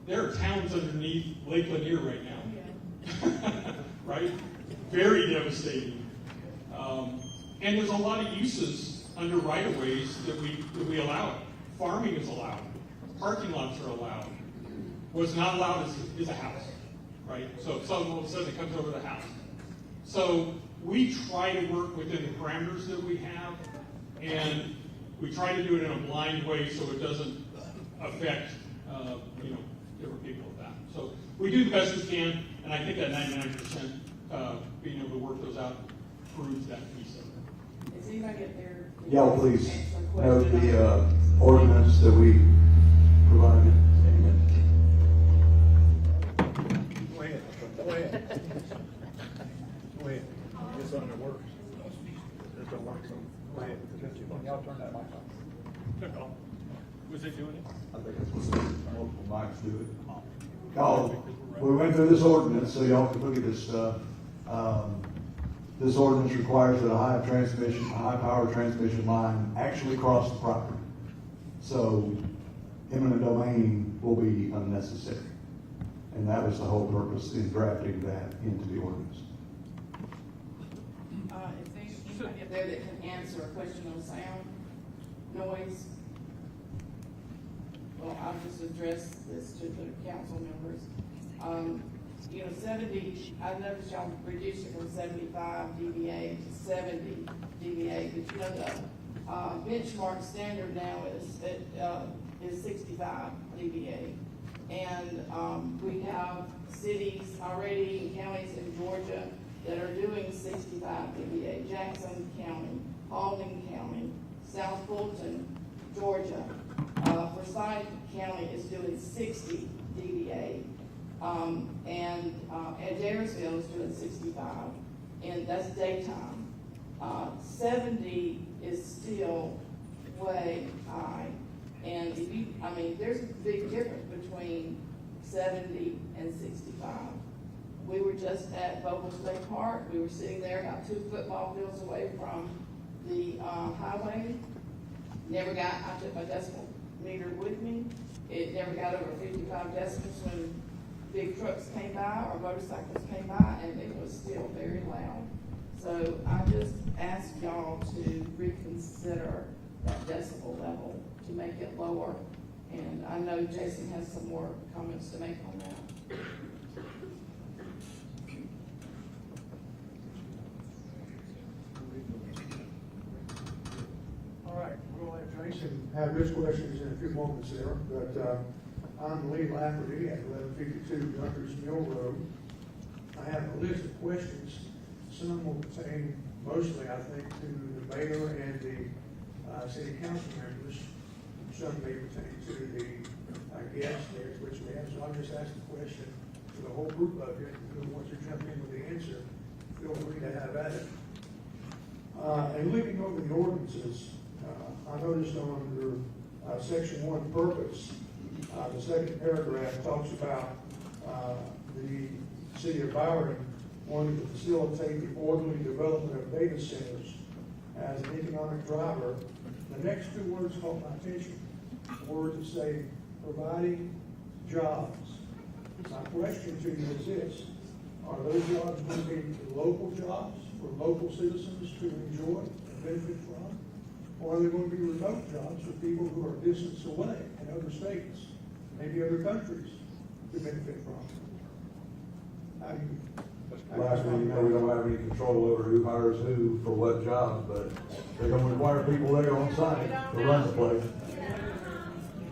There are towns underneath Lake Lanier right now. Right? Very devastating. And there's a lot of uses under right-of-ways that we allow it. Farming is allowed. Parking lots are allowed. What's not allowed is a house, right? So if someone all of a sudden comes over the house. So we try to work within the parameters that we have, and we try to do it in a blind way so it doesn't affect, different people with that. So we do the best we can, and I think that 99% being able to work those out proves that piece of it. Is anybody up there? Y'all please note the ordinance that we provided. Go ahead. Go ahead. Go ahead. It's on the works. It's on the works. Go ahead. Y'all turn that mic on. Was it doing it? I think that's what multiple mics do it. Y'all, we went through this ordinance so y'all can look at this stuff. This ordinance requires that a high power transmission line actually cross the property. So eminent domain will be unnecessary. And that was the whole purpose in drafting that into the ordinance. If there's anybody up there that can answer a question on sound, noise, well, I'll just address this to the council members. 70, I noticed y'all reduced it from 75 dBA to 70 dBA, but the benchmark standard now is 65 dBA. And we have cities already, counties in Georgia that are doing 65 dBA. Jackson County, Paulding County, South Fulton, Georgia. Forsyth County is doing 60 dBA. And Adairsville is doing 65, and that's daytime. 70 is still way high. And there's a big difference between 70 and 65. We were just at Bogle State Park. We were sitting there about 2 football fields away from the highway. I took my decimal meter with me. It never got over 55 decibels when big trucks came by or motorcycles came by, and it was still very loud. So I just ask y'all to reconsider that decibel level to make it lower. And I know Jason has some more comments to make on that. All right, we'll let Jason have his questions in a few moments there, but I'm Lee Lafferty at 1152 Gunther's Mill Road. I have a list of questions. Some will pertain mostly, I think, to the mayor and the city council members. Some may pertain to the guests there, which we have. So I'll just ask the question to the whole group of you. Who wants to jump in with the answer, feel free to have at it. And looking over the ordinances, I noticed under section 1 purpose, the second paragraph talks about the city of Byron wanting to facilitate the orderly development of data centers as an economic driver. The next 2 words caught my attention. The words that say providing jobs. My question to you is this: are those jobs going to be local jobs for local citizens to enjoy and benefit from? Or are they going to be remote jobs for people who are distance away in other states, maybe other countries, to benefit from? Lastly, we don't have any control over who hires who for what jobs, but they're going to require people there on site to run the place.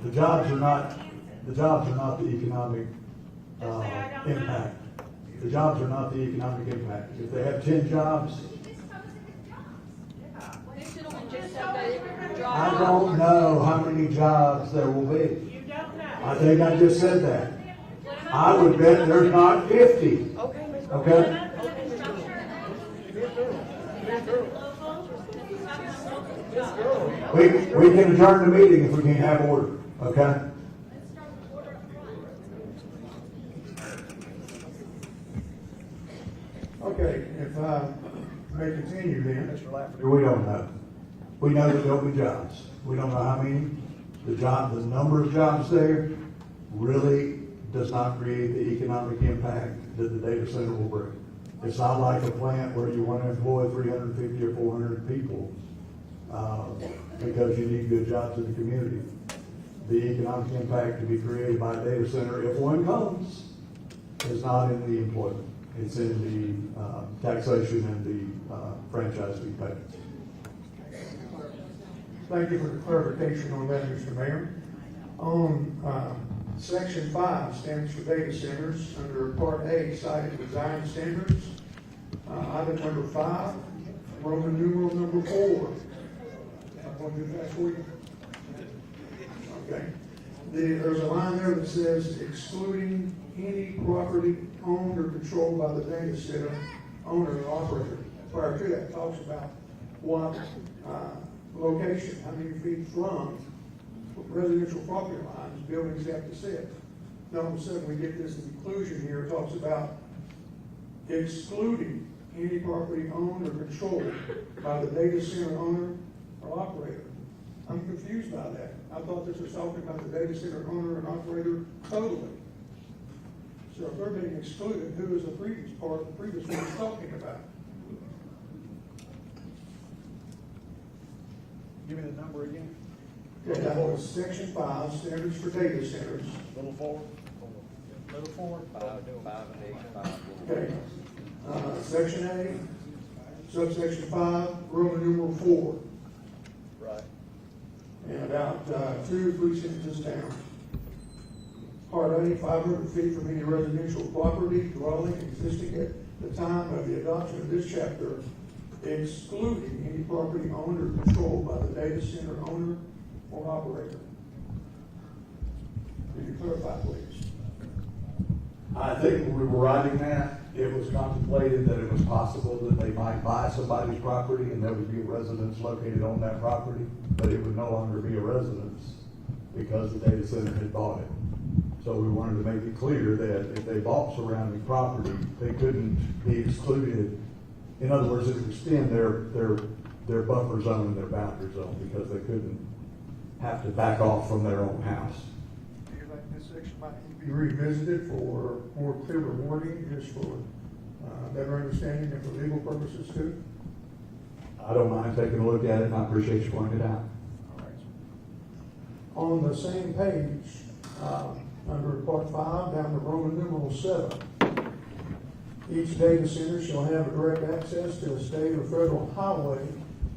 The jobs are not the economic impact. The jobs are not the economic impact. If they have 10 jobs, I don't know how many jobs there will be. You don't know. I think I just said that. I would bet there's not 50. Okay? We can adjourn the meeting if we can't have order. Okay? Okay, if I may continue then. Mr. Lafferty, we don't know. We know that there'll be jobs. We don't know how many. The number of jobs there really does not create the economic impact that the data center will bring. It's not like a plant where you want to employ 350 or 400 people because you need good jobs in the community. The economic impact to be created by a data center, if one comes, is not in the employment. It's in the taxation and the franchise fee payments. Thank you for the clarification on that, Mr. Mayor. On Section 5 stands for data centers. Under Part A, cited design standards. Item number 5, Roman numeral number 4. I'm going to do that for you. Okay. There's a line there that says excluding any property owned or controlled by the data center owner or operator. Prior to that, it talks about what location, how many feet from residential property lines buildings have to sit. Now all of a sudden we get this inclusion here. It talks about excluding any property owned or controlled by the data center owner or operator. I'm confused by that. I thought this was talking about the data center owner and operator totally. So if they're being excluded, who is the previous part, the previous one is talking about? Give me the number again. Okay, that was section 5, standards for data centers. Little forward. Little forward. 5 and 8, 5. Okay, section A, subsection 5, Roman numeral 4. Right. And about 2 or 3 sentences down. Part A, 500 feet from any residential property, dwelling existing at the time of the adoption of this chapter, excluding any property owned or controlled by the data center owner or operator. Can you clarify, please? I think when we were writing that, it was contemplated that it was possible that they might buy somebody's property and there would be a residence located on that property, but it would no longer be a residence because the data center had bought it. So we wanted to make it clear that if they bought surrounding property, they couldn't be excluded. In other words, it would extend their buffer zone and their boundary zone because they couldn't have to back off from their own house. Do you think this section might need to be revisited for more clearer wording, just for better understanding and for legal purposes too? I don't mind taking a look at it, and I appreciate you pointing it out. All right. On the same page, under part 5, down to Roman numeral 7, each data center shall have a direct access to a state or federal highway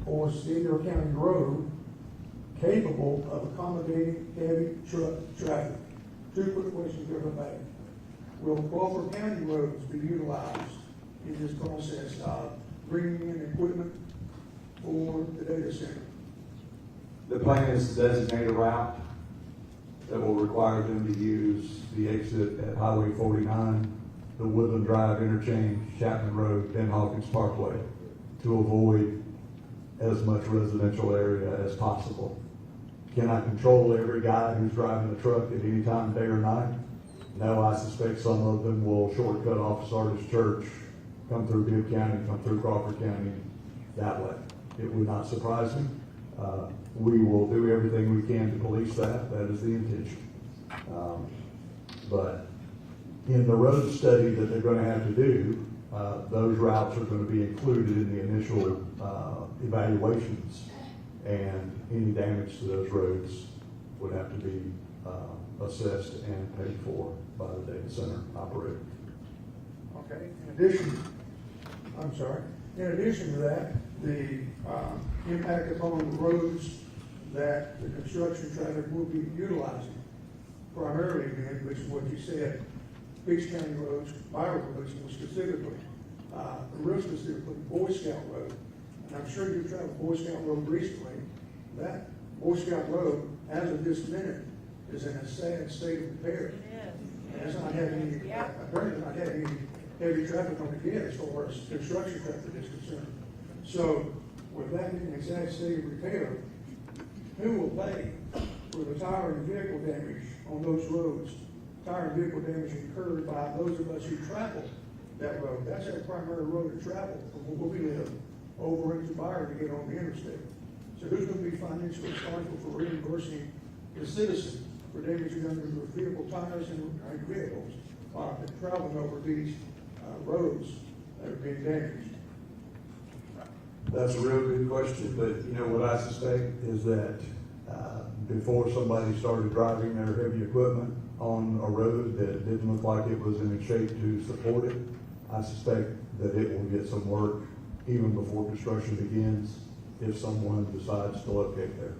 or city or county road capable of accommodating heavy truck traffic. 2 quick questions here back. Will Crawford County roads be utilized in this process of bringing in equipment for the data center? The plan is to designate a route that will require them to use the exit at Highway 49, the Woodland Drive interchange, Chapman Road, Ben Hawkins Parkway, to avoid as much residential area as possible. Can I control every guy who's driving the truck at any time, day or night? No, I suspect some of them will shortcut off Sardis Church, come through Bibb County, come through Crawford County that way. It would not surprise me. We will do everything we can to police that. That is the intention. But in the road study that they're going to have to do, those routes are going to be included in the initial evaluations, and any damage to those roads would have to be assessed and paid for by the data center operator. Okay, in addition to that, the impact upon the roads that the construction traffic will be utilizing, primarily then, which is what you said, Peach County roads, Byron roads more specifically, real specifically, Boy Scout Road. And I'm sure you've traveled Boy Scout Road recently. That Boy Scout Road, as of this minute, is in a sad state of repair. And it's not having any, apparently not having any heavy traffic on it yet as far as construction traffic is concerned. So with that being in a sad state of repair, who will pay for the tire and vehicle damage on those roads? Tire and vehicle damage incurred by those of us who travel that road. That's our primary road to travel from where we live over into Byron to get on the interstate. So who's going to be financially responsible for reimbursing the citizen for damage done to their vehicle tires and vehicles traveling over these roads that are being damaged? That's a real good question, but you know what I suspect is that before somebody started driving their heavy equipment on a road that didn't look like it was in a shape to support it, I suspect that it will get some work even before construction begins if someone decides to locate there.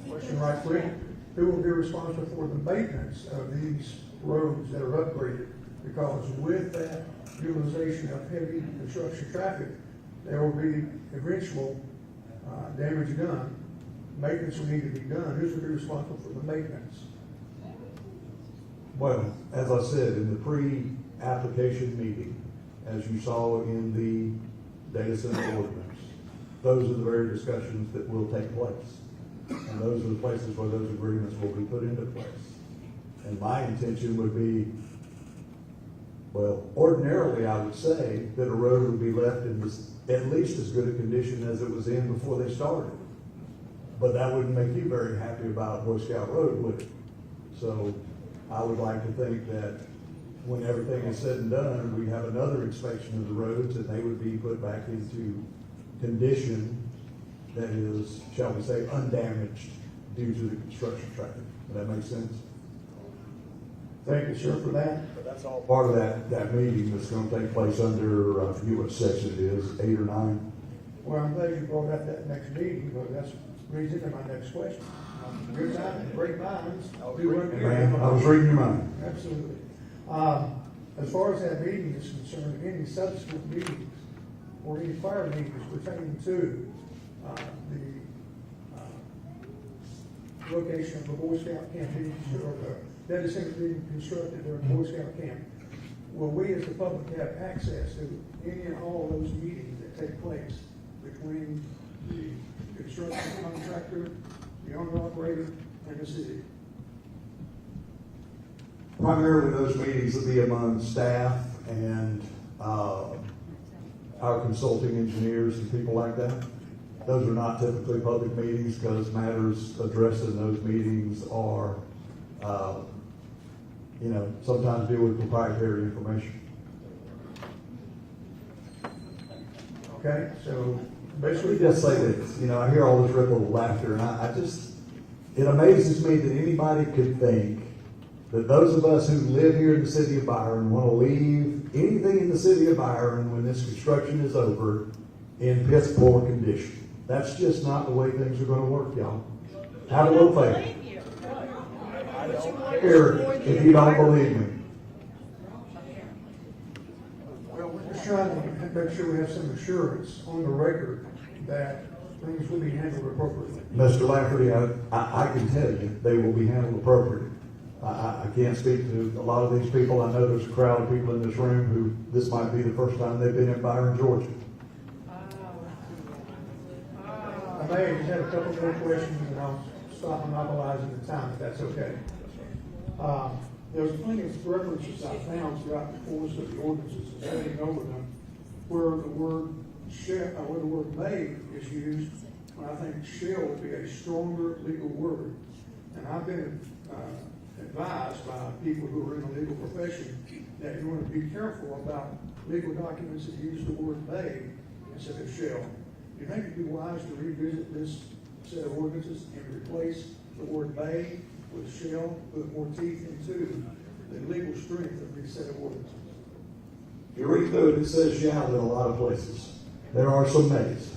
Question right quick. Who will be responsible for the maintenance of these roads that are upgraded? Because with that utilization of heavy construction traffic, there will be eventual damage done. Maintenance will need to be done. Who's going to be responsible for the maintenance? Well, as I said, in the pre-application meeting, as you saw in the data center ordinance, those are the very discussions that will take place. And those are the places where those agreements will be put into place. And my intention would be Well, ordinarily, I would say that a road would be left in at least as good a condition as it was in before they started. But that wouldn't make you very happy about Boy Scout Road, would it? So I would like to think that when everything is said and done, we have another inspection of the roads and they would be put back into condition that is, shall we say, undamaged due to the construction traffic. Does that make sense? Thank you, sir, for that. But that's all. Part of that meeting that's gonna take place under, I forget what section it is, 8 or 9. Well, I'm glad you brought up that next meeting, but that's leads into my next question. Good time, great minds. Do what you Man, I was reading your mind. Absolutely. As far as that meeting is concerned, any subsequent meetings or any prior meetings pertaining to the location of the Boy Scout camp being or the data center being constructed during Boy Scout camp, will we as the public have access to any and all of those meetings that take place between the construction contractor, the owner-operator, and the city? Primarily, those meetings will be among staff and our consulting engineers and people like that. Those are not typically public meetings because matters addressed in those meetings are, sometimes deal with proprietary information. Okay, so basically. Let me just say this, I hear all this ripple of laughter and it amazes me that anybody could think that those of us who live here in the city of Byron want to leave anything in the city of Byron when this construction is over in piss poor condition. That's just not the way things are going to work, y'all. Have a little faith. Here, if you don't believe me. Well, we're just trying to make sure we have some assurance on the record that things will be handled appropriately. Mr. Lafferty, I can tell you they will be handled appropriately. I can't speak to a lot of these people. I know there's a crowd of people in this room who this might be the first time they've been in Byron, Georgia. I may just have a couple more questions and I'll stop monopolizing the time if that's okay. There's plenty of references I found throughout the course of the ordinances and studying over them where the word where the word may is used, when I think shall would be a stronger legal word. And I've been advised by people who are in the legal profession that you want to be careful about legal documents that use the word may instead of shall. Do you think it'd be wise to revisit this set of ordinances and replace the word may with shall, put more teeth into the legal strength of these set of ordinances? If you read through it, it says shall in a lot of places. There are some mays.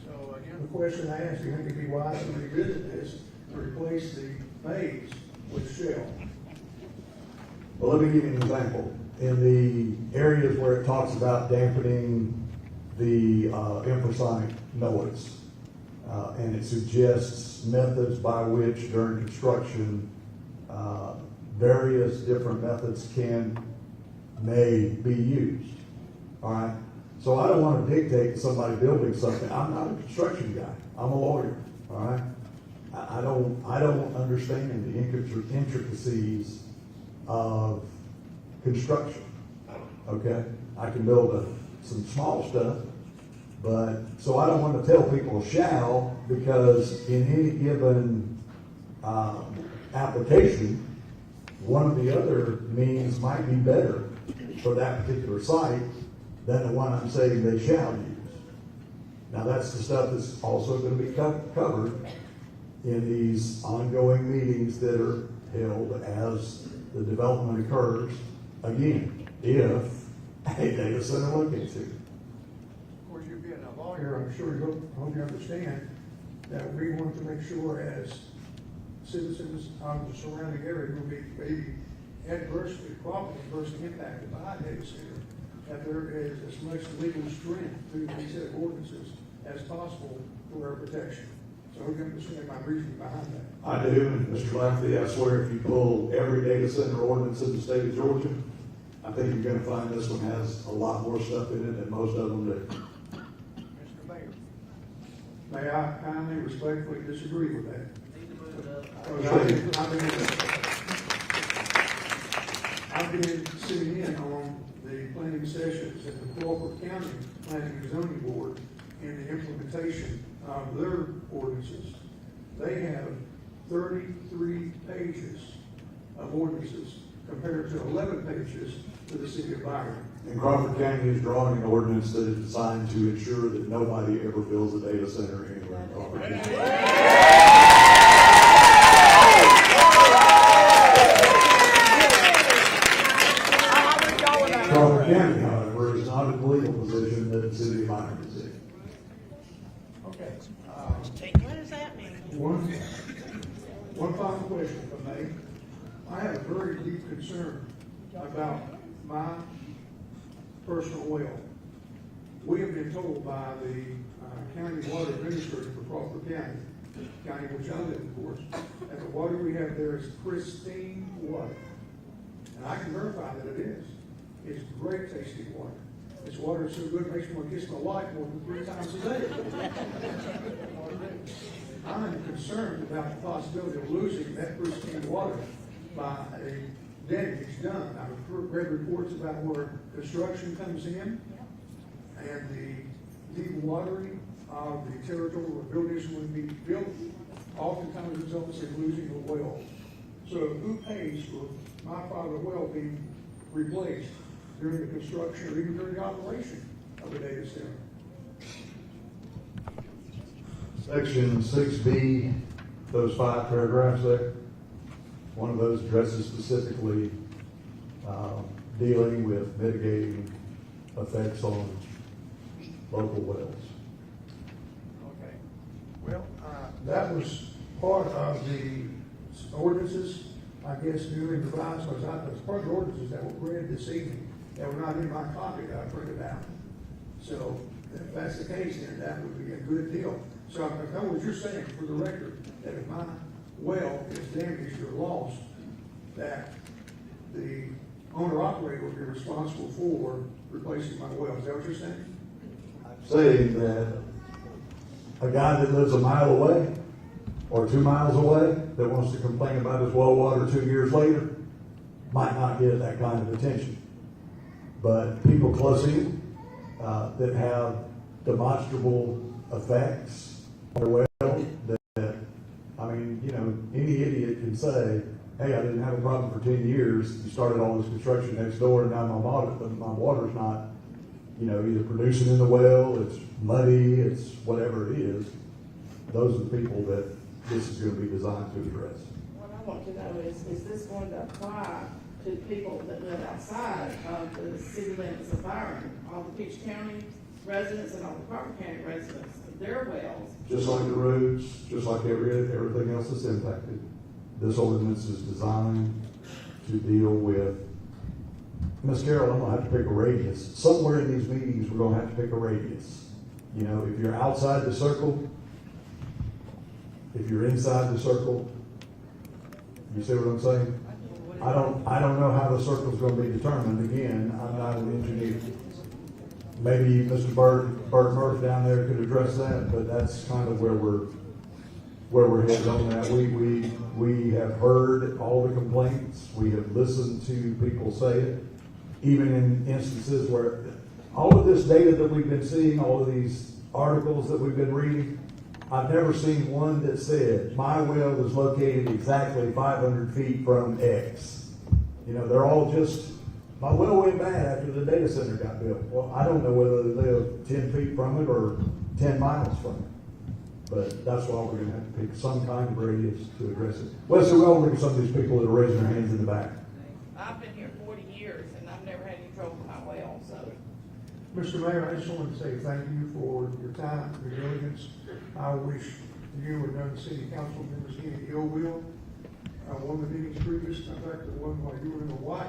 So again, the question I asked, do you think it'd be wise to revisit this to replace the mays with shall? Well, let me give you an example. In the areas where it talks about dampening the infrasonic noise, and it suggests methods by which during construction, various different methods may be used. All right? So I don't want to dictate to somebody building something. I'm not a construction guy. I'm a lawyer. All right? I don't understand the intricacies of construction. Okay? I can build some small stuff, but so I don't want to tell people shall, because in any given application, one of the other means might be better for that particular site than the one I'm saying they shall use. Now that's the stuff that's also going to be covered in these ongoing meetings that are held as the development occurs, again, if a data center locates here. Of course, you being a lawyer, I'm sure you hope you understand that we want to make sure as citizens of the surrounding area will be maybe adversely impacted by a data center, that there is as much legal strength through these set of ordinances as possible for our protection. So we can understand my reasoning behind that. I do, and Mr. Lafferty, I swear if you pull every data center ordinance in the state of Georgia, I think you're going to find this one has a lot more stuff in it than most of them do. Mr. Mayor. May I kindly, respectfully disagree with that? I've been sitting in on the planning sessions at the Crawford County Planning and Zoning Board in the implementation of their ordinances. They have 33 pages of ordinances compared to 11 pages to the city of Byron. And Crawford County is drawing an ordinance that is designed to ensure that nobody ever builds a data center anywhere in Crawford County. Crawford County, however, is not in the legal position that the city of Byron is in. Okay. What does that mean? One final question, if I may. I have a very deep concern about my personal well. We have been told by the county water administrator for Crawford County, which I live, of course, that the water we have there is pristine water. And I can verify that it is. It's great tasting water. This water is so good, it makes me want to kiss my wife more than 3 times a day. I'm concerned about the possibility of losing that pristine water by a damage done. I've read reports about where construction comes in and the dewatering of the territory where buildings would be built oftentimes results in losing a well. So who pays for my private well being replaced during the construction or even during the operation of a data center? Section 6B, those 5 paragraphs there, one of those addresses specifically dealing with mitigating effects on local wells. Okay. Well, that was part of the ordinances, I guess, newly revised, because that was part of the ordinances that were read this evening, that were not in my copy that I printed out. So if that's the case, then that would be a good deal. So I know what you're saying for the record, that if my well is damaged or lost, that the owner-operator will be responsible for replacing my well. Is that what you're saying? Saying that a guy that lives a mile away or 2 miles away that wants to complain about his well water 2 years later might not get that kind of attention. But people close in that have demonstrable effects on their well, that, I mean, you know, any idiot can say, hey, I didn't have a problem for 10 years. You started all this construction next door and now my water's not, you know, either producing in the well, it's muddy, it's whatever it is. Those are the people that this is going to be designed to address. What I want to know is this going to apply to people that live outside of the city limits of Byron, all the Peach County residents and all the Crawford County residents, their wells? Just like the roads, just like everything else that's impacted. This ordinance is designed to deal with, Ms. Carroll, I'm gonna have to pick a radius. Somewhere in these meetings, we're gonna have to pick a radius. You know, if you're outside the circle, if you're inside the circle, you see what I'm saying? I don't know how the circle's gonna be determined. Again, I'm not an engineer. Maybe Mr. Bert Murph down there could address that, but that's kind of where we're headed on that. We have heard all the complaints. We have listened to people say it, even in instances where all of this data that we've been seeing, all of these articles that we've been reading, I've never seen one that said, my well is located exactly 500 feet from X. You know, they're all just, my well went bad after the data center got built. Well, I don't know whether they live 10 feet from it or 10 miles from it. But that's why we're gonna have to pick some kind of radius to address it. Wesley, well, look at some of these people that are raising their hands in the back. I've been here 40 years and I've never had any trouble with my well, so. Mr. Mayor, I just wanted to say thank you for your time, your diligence. I wish you and other city council members any ill will. One of the meetings previous, in fact, the one while you were in Hawaii,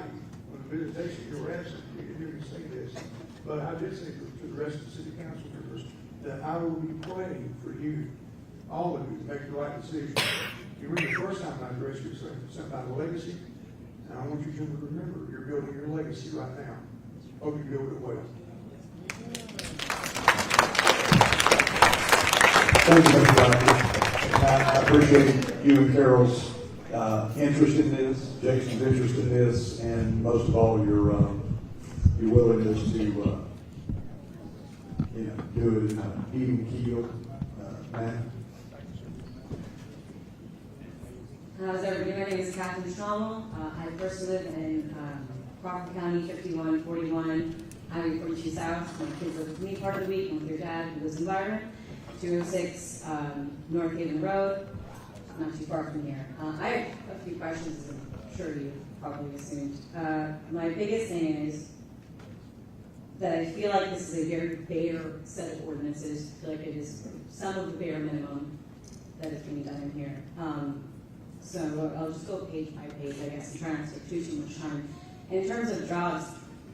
on the visitation, you were absent, you didn't hear me say this. But I did say to the rest of the city council members that I will be praying for you, all of you, to make the right decision. You remember the first time I addressed you, something about a legacy, and I want you to remember you're building your legacy right now. Hope you build it well. Thank you, Mr. Byron. I appreciate you and Carol's interest in this, Jason's interest in this, and most of all, your willingness to, do it in an even keel manner. How's everybody? My name is Catherine Schnommel. I first live in Crawford County, 5141, Highway 42 South. My kids live with me part of the week, and with your dad, who lives in Byron, 206 North Haven Road, not too far from here. I have a few questions, as I'm sure you probably assumed. My biggest thing is that I feel like this is a very bare set of ordinances. I feel like it is some of the bare minimum that is being done in here. So I'll just go page by page, I guess, and try not to take too much time. In terms of jobs,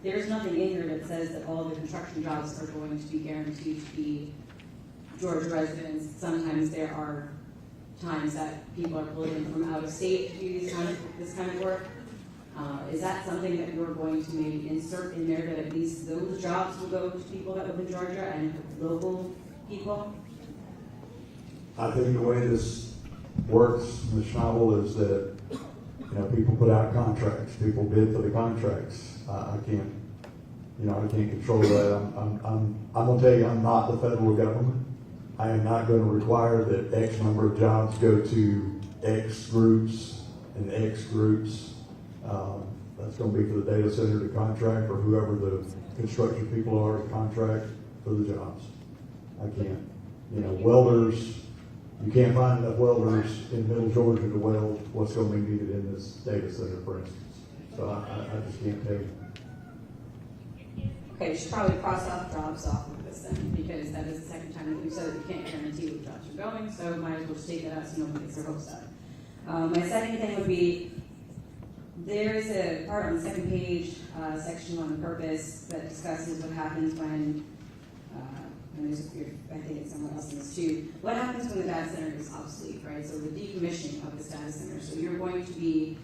there's nothing in here that says that all the construction jobs are going to be guaranteed to be Georgia residents. Sometimes there are times that people are pulled in from out of state to do this kind of work. Is that something that you're going to maybe insert in there, that at least those jobs will go to people that live in Georgia and local people? I think the way this works, Ms. Schnabel, is that, people put out contracts, people bid for the contracts. I can't control that. I'm gonna tell you, I'm not the federal government. I am not gonna require that X number of jobs go to X groups and X groups. That's gonna be for the data center to contract, or whoever the construction people are to contract for the jobs. I can't. Welders, you can't find enough welders in Middle Georgia to weld what's going to be needed in this data center, for instance. So I just can't tell you. Okay, you should probably cross off jobs off of this then, because that is the second time that you said that you can't guarantee what jobs are going, so might as well just take that out so no one gets their hopes up. My second thing would be, there is a part on the second page, section on purpose, that discusses what happens when, and there's I think it's somewhere else in this too, what happens when the data center is obsolete, right? So the decommissioning of this data center. So you're going to be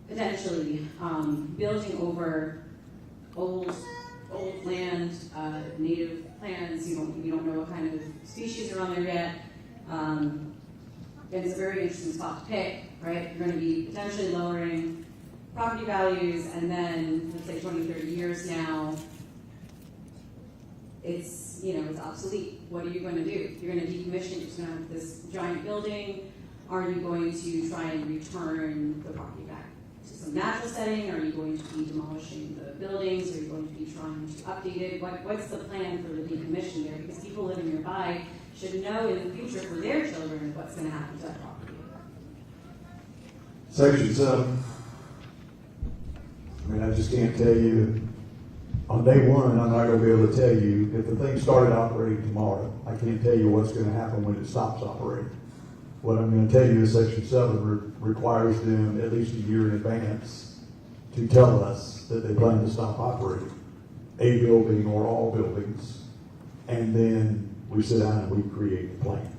potentially building over old land, native plants. You don't know what kind of species are on there yet. And it's a very interesting spot to pick, right? You're going to be potentially lowering property values, and then, let's say 20, 30 years now, it's obsolete. What are you going to do? You're going to decommission, you're just going to have this giant building. Are you going to try and return the property back to some natural setting? Are you going to be demolishing the buildings? Are you going to be trying to update it? What's the plan for the decommission there? Because people living nearby should know in the future for their children what's going to happen to that property. Section 7. I just can't tell you. On day one, I'm not going to be able to tell you if the thing started operating tomorrow. I can't tell you what's going to happen when it stops operating. What I'm going to tell you is Section 7 requires them at least a year in advance to tell us that they plan to stop operating a building or all buildings, and then we sit down and we create a plan.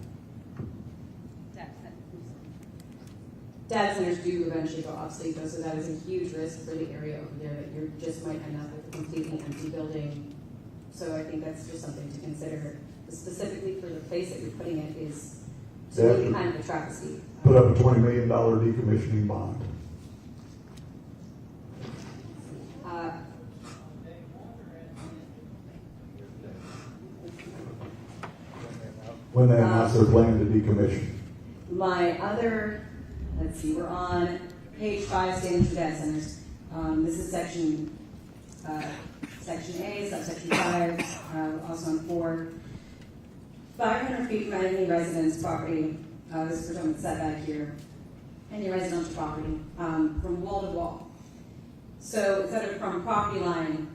Data centers do eventually go obsolete, though, so that is a huge risk for the area over there, that you just might end up with a completely empty building. So I think that's just something to consider. Specifically for the place that you're putting it is really kind of a travesty. Put up a $20 million decommissioning bond. When they announce their plan to decommission. My other, let's see, we're on page 5, standards for data centers. This is section A, subsection 5, also on 4. 500 feet from any residence property, this is predominant setback here, any residential property, from wall to wall. So instead of from property line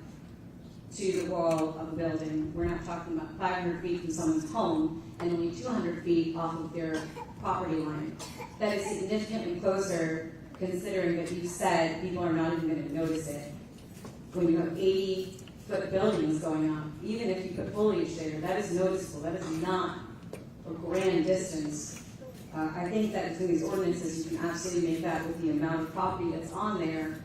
to the wall of a building, we're not talking about 500 feet from someone's home and only 200 feet off of their property line. That is significantly closer, considering that you said people are not even going to notice it. When you have 80-foot buildings going up, even if you put foliage there, that is noticeable. That is not a grand distance. I think that between these ordinances, you can absolutely make that with the amount of property that's on there,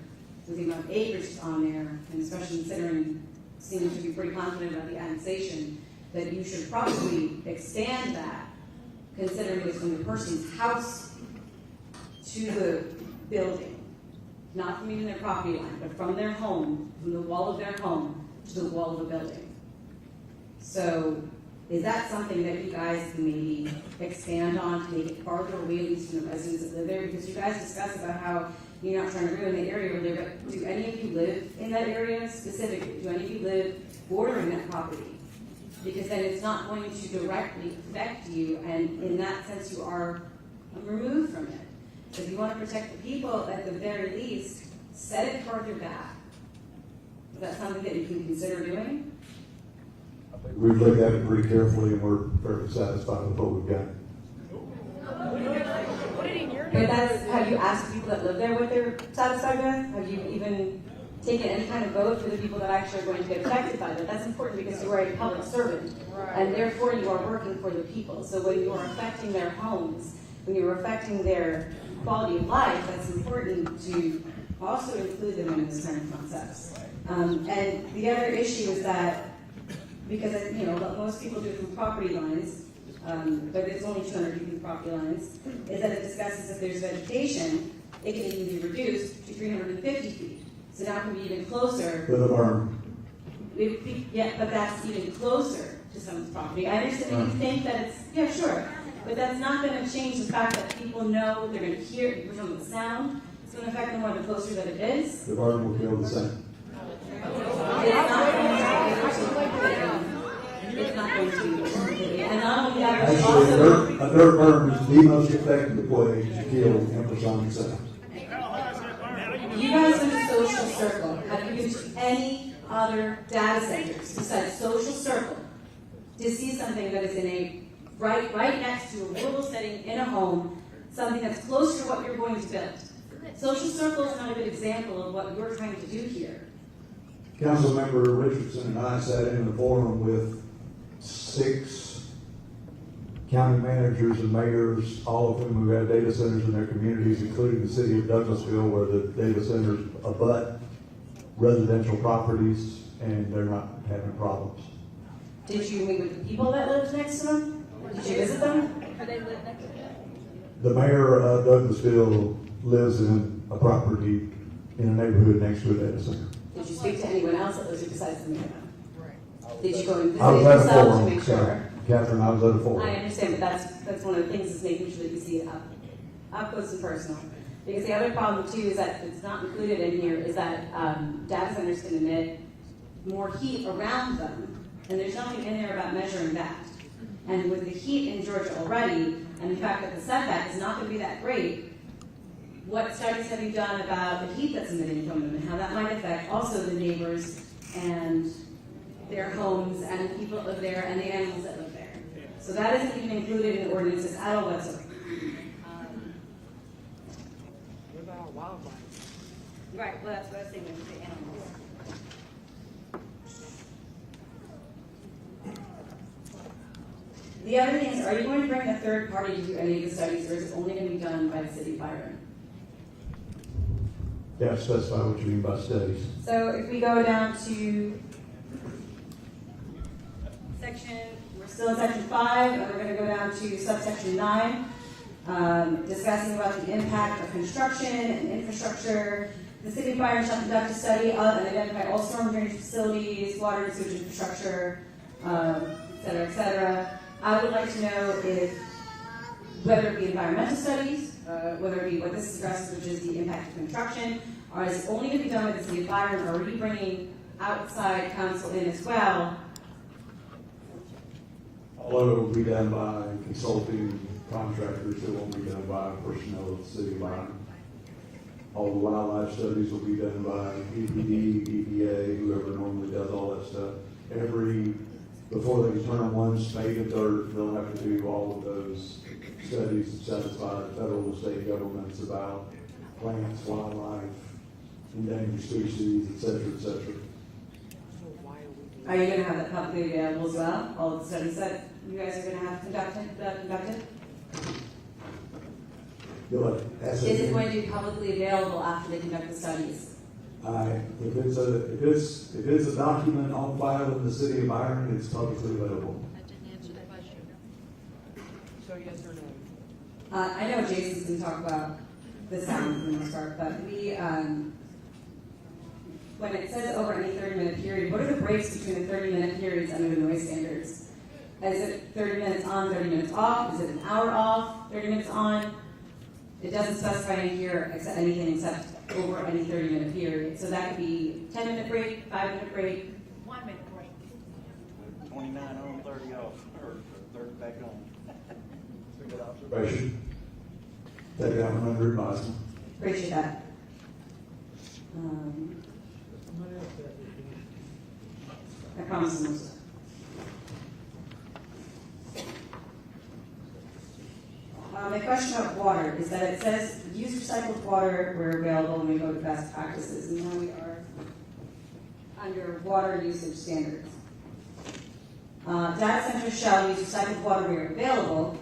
with the amount of acres on there, and especially considering, seeming to be pretty confident about the annexation, that you should probably expand that, considering it's from the person's house to the building, not from even their property line, but from their home, from the wall of their home to the wall of the building. So is that something that you guys can maybe expand on to make it farther away, at least from the residents that live there? Because you guys discussed about how you're not trying to ruin the area over there, but do any of you live in that area specifically? Do any of you live bordering that property? Because then it's not going to directly affect you, and in that sense you are removed from it. So if you want to protect the people, at the very least, set it further back. Is that something that you can consider doing? We've looked at it pretty carefully and we're very satisfied with what we've got. But have you asked people that live there what they're satisfied with? Have you even taken any kind of vote for the people that actually are going to get affected by that? That's important because you are a public servant, and therefore you are working for the people. So when you are affecting their homes, when you are affecting their quality of life, that's important to also include them in this kind of concepts. And the other issue is that, because most people do it from property lines, but it's only 200 feet from property lines, is that it discusses if there's vegetation, it can even be reduced to 350 feet. So now it can be even closer. With a berm. Yeah, but that's even closer to someone's property. I understand you think that it's, yeah, sure. But that's not going to change the fact that people know they're going to hear some of the sound. It's going to affect them more the closer that it is. The berm will feel the same. It's not going to be. And not only that, but Actually, also, a dirt berm is the most effective way to kill infrasonic sound. you guys in the social circle, have you been to any other data centers besides social circle to see something that is in a right next to a rural setting in a home, something that's close to what you're going to build? Social circle is not a good example of what you're trying to do here. Councilmember Richardson and I sat in a forum with 6 county managers and mayors, all of whom who have data centers in their communities, including the city of Douglasville, where the data centers abut residential properties, and they're not having problems. Did you meet with the people that lived next to them? Did you visit them? Or they live next to it? The mayor of Douglasville lives in a property in a neighborhood next to a data center. Did you speak to anyone else that lives here besides the mayor? Did you go and I was visit at a yourself to forum, make sure? Catherine, I was at a I forum. understand, but that's one of the things is making sure that you see it up close and personal. Because the other problem too is that it's not included in here is that data centers can emit more heat around them, and there's nothing in there about measuring that. And with the heat in Georgia already, and the fact that the setback is not going to be that great, what studies have you done about the heat that's emitting from them and how that might affect also the neighbors and their homes and the people that live there and the animals that live there? So that isn't even included in the ordinances at all whatsoever. What about wildlife? Right, well, that's what I was saying with the animals. The other thing is, are you going to bring a third party to do any of the studies, or is it only going to be done by the city of Byron? Yeah, specify what you mean by studies. So if we go down to we're still in section 5, and we're going to go down to subsection 9, discussing about the impact of construction and infrastructure. The city of Byron shall conduct a study of and identify all storm drainage facilities, water and sewage infrastructure, et cetera. I would like to know if, whether it be environmental studies, whether it be what this addresses, which is the impact of construction, or is it only going to be done by the city of Byron, or are we bringing outside counsel in as well? All of it will be done by consulting contractors. It won't be done by personnel of the city of Byron. All the wildlife studies will be done by EPD, EPA, whoever normally does all that stuff. Before they turn one spade of dirt, they'll have to do all of those studies to satisfy the federal and state governments about plants, wildlife, endangered species, et cetera, et cetera. Are you going to have that publicly available as well? All of the studies that you guys are going to have conducted? Is it going to be publicly available after they conduct the studies? If it's a document on file in the city of Byron, it's publicly available. That didn't answer the question. So yes or no? I know Jason's going to talk about the sound for the most part, but when it says over any 30-minute period, what are the breaks between the 30-minute periods under the noise standards? Is it 30 minutes on, 30 minutes off? Is it an hour off, 30 minutes on? It doesn't specify in here anything except over any 30-minute period. So that could be 10-minute break, 5-minute break. 1 minute break. 29 on, 30 off, or 30 back on. Good observation. Take that one under advisement. Appreciate that. I promise I'm almost done. My question about water is that it says use recycled water where available when we go to best practices, and now we are under water usage standards. Data centers shall use recycled water where available.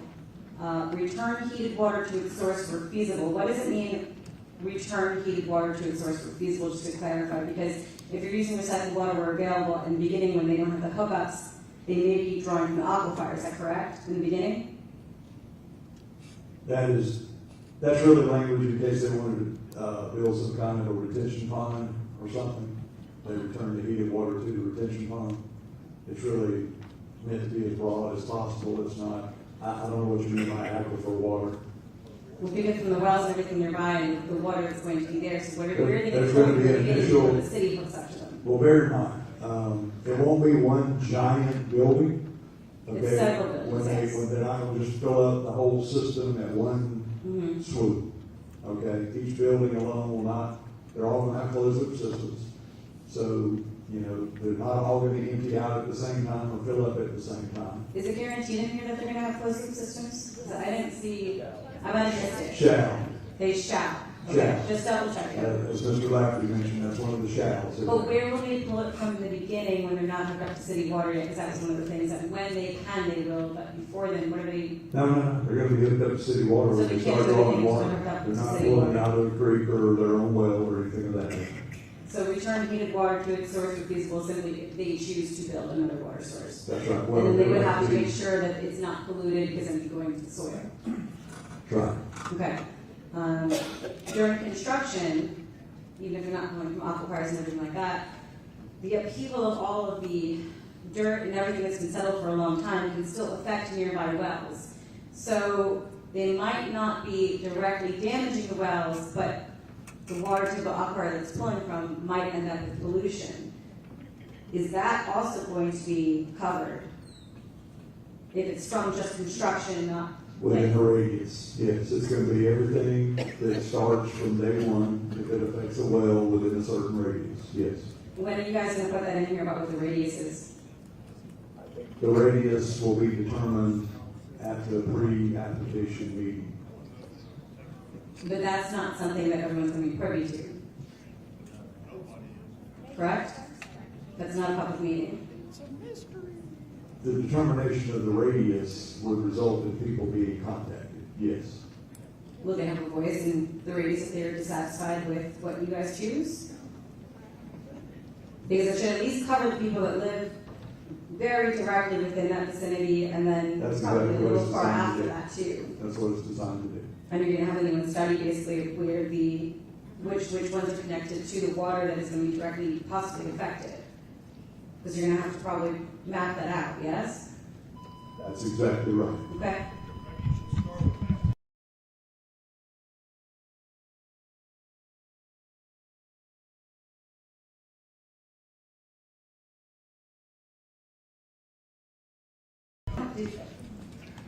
Return heated water to its source where feasible. What does it mean, return heated water to its source where feasible, just to clarify? Because if you're using recycled water where available in the beginning when they don't have the hookups, they may be drawing from the aquifer. Is that correct, in the beginning? That's really language in case they wanted to build some kind of a retention pond or something. They return the heated water to the retention pond. It's really meant to be as broad as possible. It's not, I don't know what you mean by aquifer water. We'll get it from the wells and everything nearby, and the water is going to be there. So where are they going There's to going to be an initial, the city hooks up to them? well, bear in mind, it won't be one giant building. Okay? It's several buildings, yes. When they're not going to just fill up the whole system at one Mm-hmm. swoop. Okay, each building alone will not, they're all going to have closed loop systems. So, you know, they're not all going to empty out at the same time or fill up at the same time. Is it guaranteed in here that they're going to have closed loop systems? 'Cause I didn't see, I might have missed it. Shall. They shall. Okay, Shall. just double check it. As Mr. Lafferty mentioned, that's one of the shalls. But where will they pull it from the beginning when they're not hooked up to city water yet? Because that was one of the things that when they can, they will, but before then, what are they? No, they're going to be hooked up to city water So when they they can't start do drawing anything water. until they're hooked up They're to not city pulling water. out of the creek or their own well or anything of that nature. So return heated water to its source if feasible simply if they choose to build another water source. That's right. And then they would have to make sure that it's not polluted because it'd be going to the soil. Right. Okay. During construction, even if you're not going from aquifers and everything like that, the upheaval of all of the dirt and everything that's been settled for a long time can still affect nearby wells. So they might not be directly damaging the wells, but the water to the aquifer that's pulling from might end up with pollution. Is that also going to be covered? If it's from just construction, not Within the radius, yes, it's going to be everything that starts from day one, if it affects a well within a certain radius, yes. when are you guys going to put that in here about what the radius is? The radius will be determined at the pre-application meeting. But that's not something that everyone's going to be privy to. Correct? That's not a public meeting. The determination of the radius would result in people being contacted, yes. Will they have a voice in the radius if they're dissatisfied with what you guys choose? Because it should at least cover the people that live very directly within that vicinity, and then That's probably exactly a what little it's far designed after to do. that too. That's what it's designed to do. And you're gonna have anyone study basically where which ones are connected to the water that is gonna be directly possibly affected. Because you're gonna have to probably map that out, yes? That's exactly right. Okay?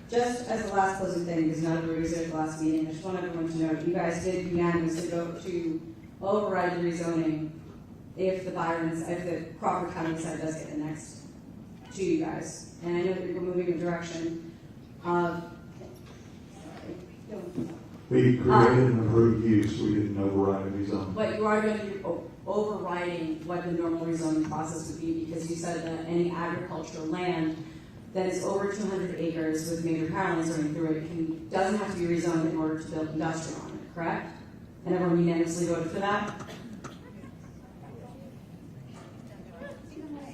Just as the last closing thing, because none of the research last meeting, I just want everyone to know, you guys did unanimously vote to override the rezoning if the Crawford County side does get annexed to you guys. And I know that you're moving in the direction of, We created an approved use, we didn't override any zone. but you are going to be overriding what the normal rezoning process would be, because you said that any agricultural land that is over 200 acres with major power lines running through it doesn't have to be rezoned in order to build industrial on it, correct? And everyone unanimously voted for that?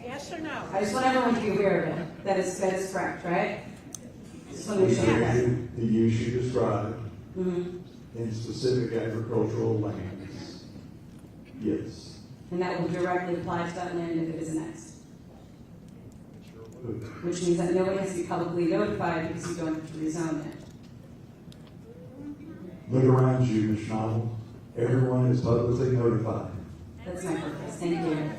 Yes or no? I just want everyone to be aware of it. That is correct, right? Just want to We make sure that. created the use you described, Mhm. in specific agricultural lands, yes. And that will directly apply to that land if it is annexed. Which means that no one has to be publicly notified because you don't have to rezone it. Look around you, Ms. Schnabel. Everyone is publicly notified. That's my purpose. Thank you.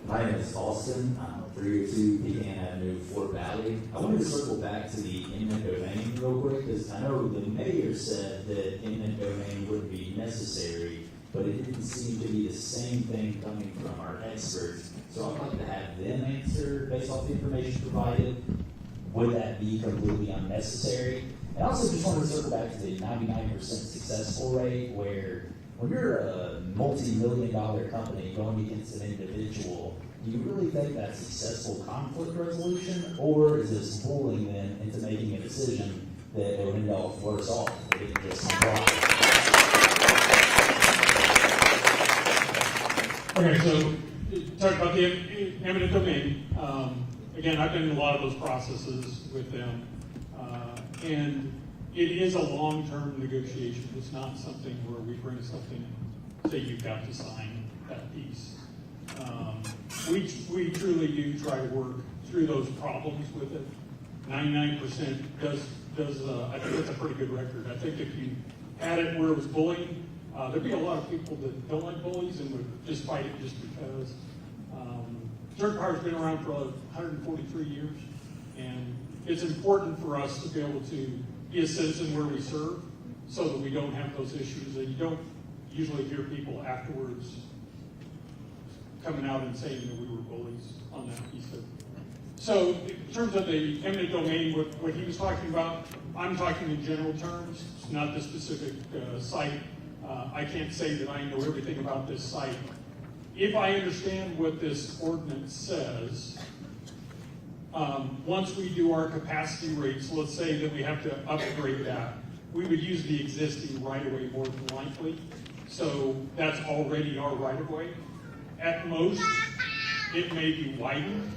My name is Austin, 302 Pecan Avenue, Fort Valley. I wanted to circle back to the eminent domain real quick, because I know the mayor said that eminent domain wouldn't be necessary, but it didn't seem to be the same thing coming from our experts. So I'd like to have them answer based off the information provided. Would that be completely unnecessary? And I also just wanted to circle back to the 99% successful rate, where when you're a multi-million-dollar company going against an individual, do you really think that's successful conflict resolution, or is this bullying them into making a decision that they would end off worse off if they didn't just comply? Okay, so talk about the eminent domain. Again, I've been in a lot of those processes with them, and it is a long-term negotiation. It's not something where we bring something and say you've got to sign that piece. We truly do try to work through those problems with it. 99% does. I think that's a pretty good record. I think if you had it where it was bullying, there'd be a lot of people that don't like bullies and would just fight it just because. Dirt Power's been around for 143 years, and it's important for us to be able to be a citizen where we serve so that we don't have those issues. And you don't usually hear people afterwards coming out and saying that we were bullies on that piece of it. So in terms of the eminent domain, what he was talking about, I'm talking in general terms, not the specific site. I can't say that I know everything about this site. If I understand what this ordinance says, once we do our capacity rates, let's say that we have to upgrade that, we would use the existing right-of-way more than likely. So that's already our right-of-way. At most, it may be widened,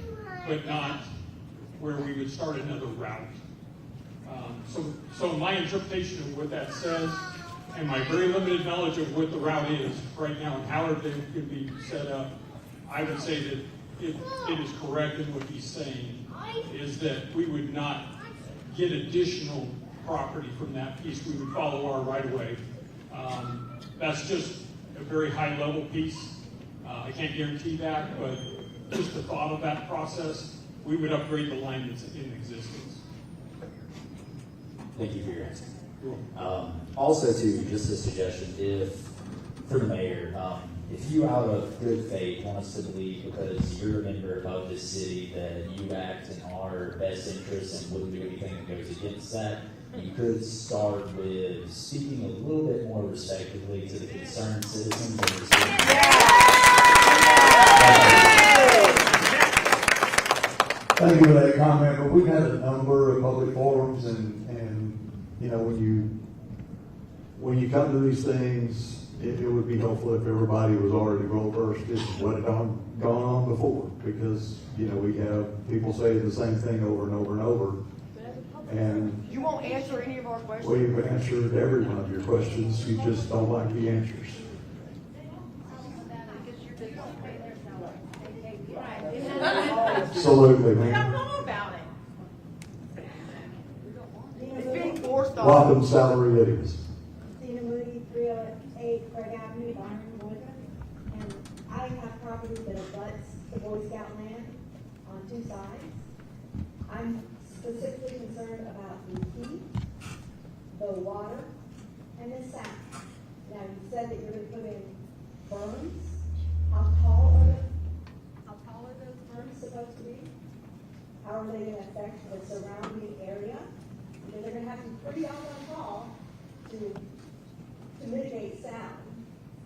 but not where we would start another route. So my interpretation of what that says, and my very limited knowledge of what the route is right now and how everything could be set up, I would say that it is correct in what he's saying, is that we would not get additional property from that piece. We would follow our right-of-way. That's just a very high-level piece. I can't guarantee that, but just the thought of that process, we would upgrade the line that's in existence. Thank you for your answer. Also, too, just a suggestion, for the mayor, if you out of good faith want us to believe because you're a member of this city that you act in our best interest and wouldn't do anything that goes against that, you could start with speaking a little bit more respectfully to the concerned citizens of the city. Thank you for that comment, but we've had a number of public forums and you know, when you come to these things, it would be helpful if everybody was already well versed in what had gone on before, because, you know, we have people say the same thing over and over and over. And You won't answer any of our questions? we've answered every one of your questions, you just don't like the answers. Absolutely, We don't man. know about it. It's being forced on. Welcome salary it is. Tina Moody, 308 Craig Avenue, Byron, Georgia. And I have property that abuts the Boy Scout land on two sides. I'm specifically concerned about the heat, the water, and the sound. Now, you said that you're going to put in berms. How tall are those berms supposed to be? How are they going to affect the surrounding area? Because they're going to have to be pretty tall to mitigate sound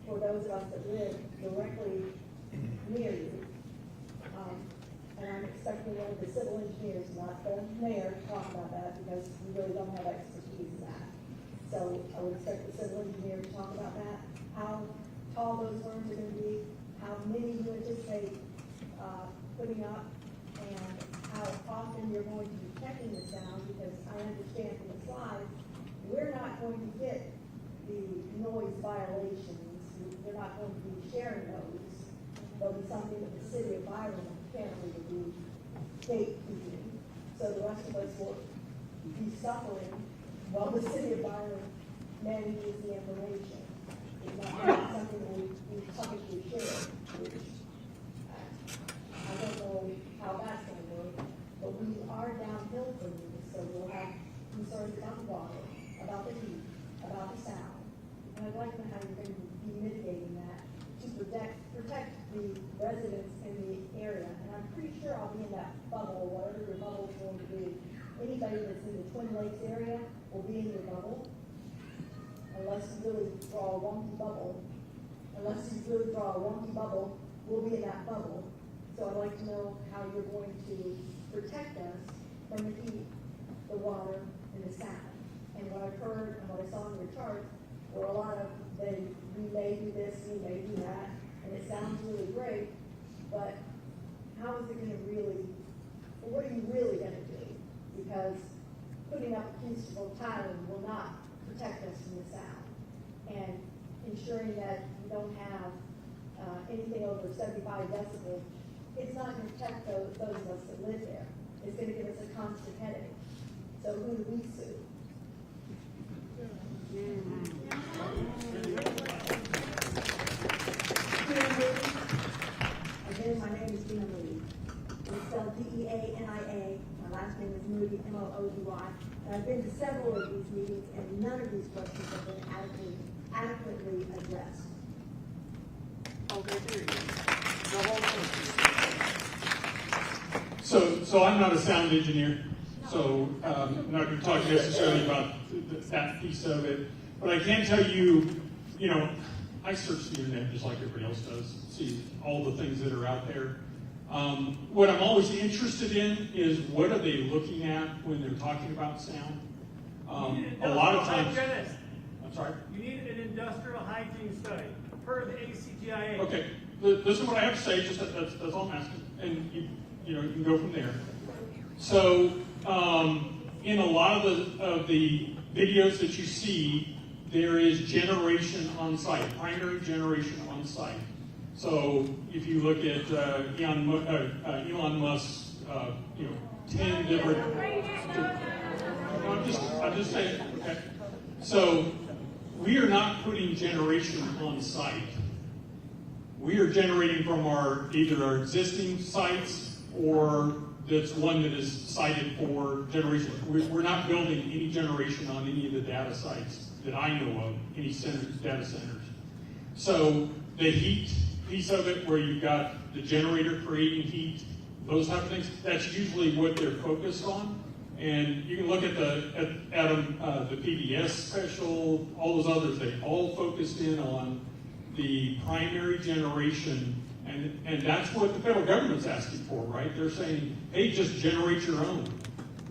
for those of us that live directly near you. And I'm expecting one of the civil engineers, not the mayor, to talk about that because we really don't have expertise in that. So I would expect the civil engineer to talk about that, how tall those berms are going to be, how not going to get the noise violations, they're not going to be sharing those. There'll be something that the city of Byron apparently will be gatekeeping, so the rest of us will be suffering while the city of Byron manages the information. It's not something that we publicly share, which I don't know how that's gonna work, but we are downhill from this, so we'll have concerns about the water, about the heat, about the sound. And I'd like to know how you're going to be mitigating that to protect the residents in the area. And I'm pretty sure I'll be in that bubble, whatever your bubble is going to be. Anybody that's in the Twin Lakes area will be in your bubble, unless you really draw a wonky bubble. Unless you really draw a wonky bubble, we'll be in that bubble. So I'd like to know how you're going to protect us from the heat, the water, and the sound. And what I've heard and what I saw in your chart were a lot of, we may do this, we may do that, and it sounds really great, but how is it gonna really, what are you really gonna do? Because putting up acoustical tiling will not protect us from the sound. And ensuring that you don't have anything over 75 decibels, it's not going to protect those of us that live there. It's going to give us a constant headache. So who do we sue? Again, my name is Dina Moody. It's spelled D-E-A-N-I-A. My last name is Moody, M-O-O-D-Y. And I've been to several of these meetings, and none of these questions have been adequately addressed. Okay, there you go. The whole thing. So I'm not a sound engineer, so I'm not going to talk necessarily about that piece of it. But I can tell you, I search the internet just like everybody else does, see all the things that are out there. What I'm always interested in is what are they looking at when they're talking about sound. A lot of times. I'm sorry? You need an industrial hygiene study per the ACGIA. Okay, this is what I have to say, just that's all I'm asking. And you can go from there. So in a lot of the videos that you see, there is generation on site, primary generation on site. So if you look at Elon Musk's, 10 different. I'm just saying. Okay. So we are not putting generation on site. We are generating from either our existing sites or that's one that is sited for generation. We're not building any generation on any of the data sites that I know of, any data centers. So the heat piece of it, where you've got the generator creating heat, those type of things, that's usually what they're focused on. And you can look at the PBS special, all those others, they all focused in on the primary generation, and that's what the federal government's asking for, right? They're saying, hey, just generate your own.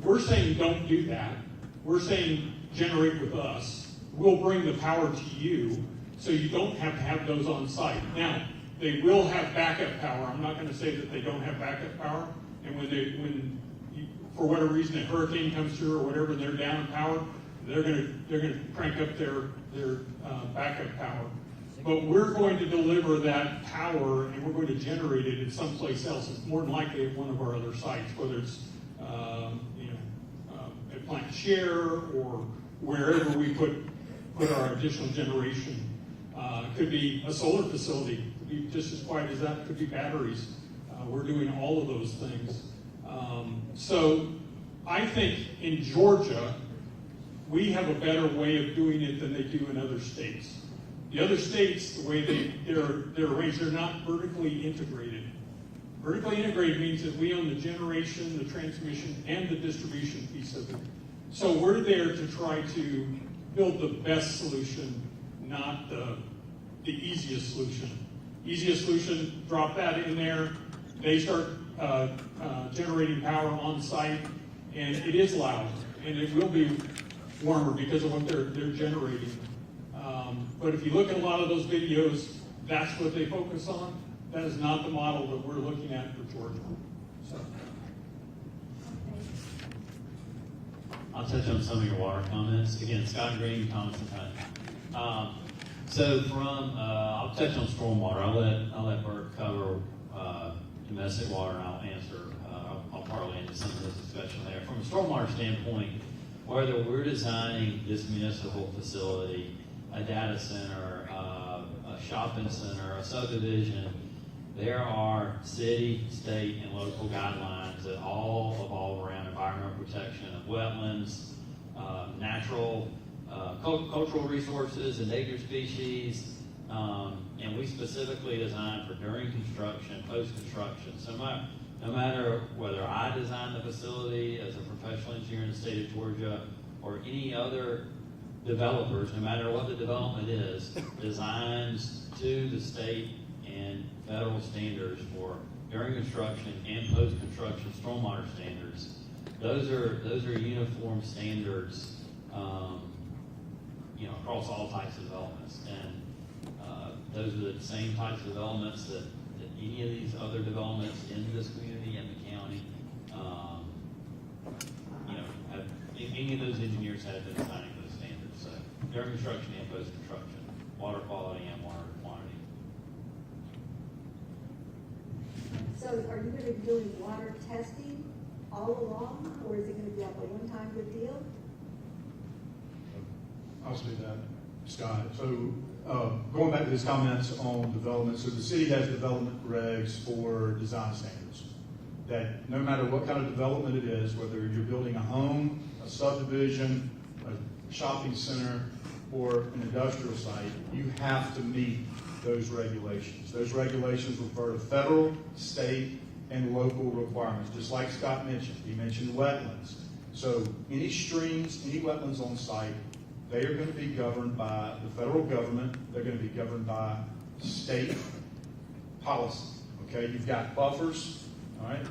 We're saying don't do that. We're saying generate with us. We'll bring the power to you, so you don't have to have those on site. Now, they will have backup power. I'm not going to say that they don't have backup power, and when for whatever reason a hurricane comes through or whatever, and they're down in power, they're going to crank up their backup power. But we're going to deliver that power, and we're going to generate it at someplace else. It's more than likely at one of our other sites, whether it's at Plant Share or wherever we put our additional generation. It could be a solar facility. It could be just as quiet as that. It could be batteries. We're doing all of those things. So I think in Georgia, we have a better way of doing it than they do in other states. The other states, the way they're arranged, they're not vertically integrated. Vertically integrated means that we own the generation, the transmission, and the distribution piece of it. So we're there to try to build the best solution, not the easiest solution. Easiest solution, drop that in there. They start generating power on site, and it is loud, and it will be warmer because of what they're generating. But if you look at a lot of those videos, that's what they focus on. That is not the model that we're looking at for Georgia. So. I'll touch on some of your water comments. Again, Scott Green, Thomas and Hunt. So I'll touch on stormwater. I'll let Bert cover domestic water, and I'll answer. I'll parlay into some of this discussion there. From a stormwater standpoint, whether we're designing this municipal facility, a data center, a shopping center, a subdivision, there are city, state, and local guidelines that all evolve around environmental protection of wetlands, natural, cultural resources, endangered species, and we specifically design for during construction, post-construction. So no matter whether I design the facility as a professional engineer in the state of Georgia or any other developers, no matter what the development is, designs to the state and federal standards for during construction and post-construction stormwater standards. Those are uniform standards, across all types of developments, and those are the same types of developments that any of these other developments in this community and the county, any of those engineers have been designing those standards. So during construction and post-construction, water quality and water quantity. So are you gonna be doing water testing all along, or is it gonna be like a one-time good deal? I'll say that, Scott. So going back to his comments on development, so the city has development regs for design standards. That no matter what kind of development it is, whether you're building a home, a subdivision, a shopping center, or an industrial site, you have to meet those regulations. Those regulations refer to federal, state, and local requirements, just like Scott mentioned. He mentioned wetlands. So any streams, any wetlands on site, they are going to be governed by the federal government. They're going to be governed by state policy. Okay, you've got buffers. All right,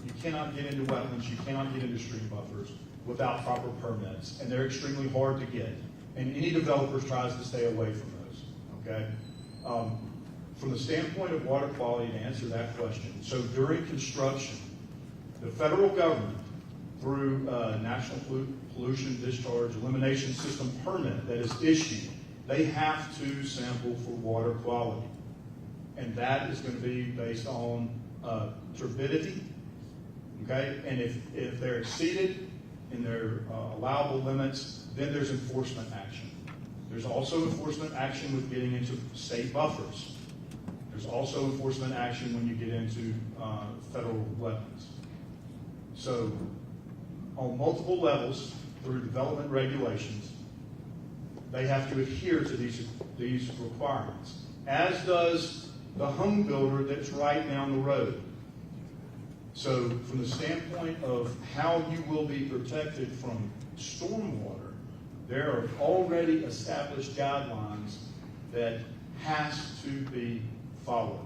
you cannot get into wetlands. You cannot get into stream buffers without proper permits, and they're extremely hard to get. And any developer tries to stay away from those. Okay, from the standpoint of water quality, to answer that question, so during construction, the federal government, through National Pollution Discharge Elimination System permit that is issued, they have to sample for water quality. And that is going to be based on turbidity, okay? And if they're exceeded in their allowable limits, then there's enforcement action. There's also enforcement action with getting into state buffers. There's also enforcement action when you get into federal wetlands. So on multiple levels, through development regulations, they have to adhere to these requirements, as does the home builder that's right down the road. So from the standpoint of how you will be protected from stormwater, there are already established guidelines that has to be followed.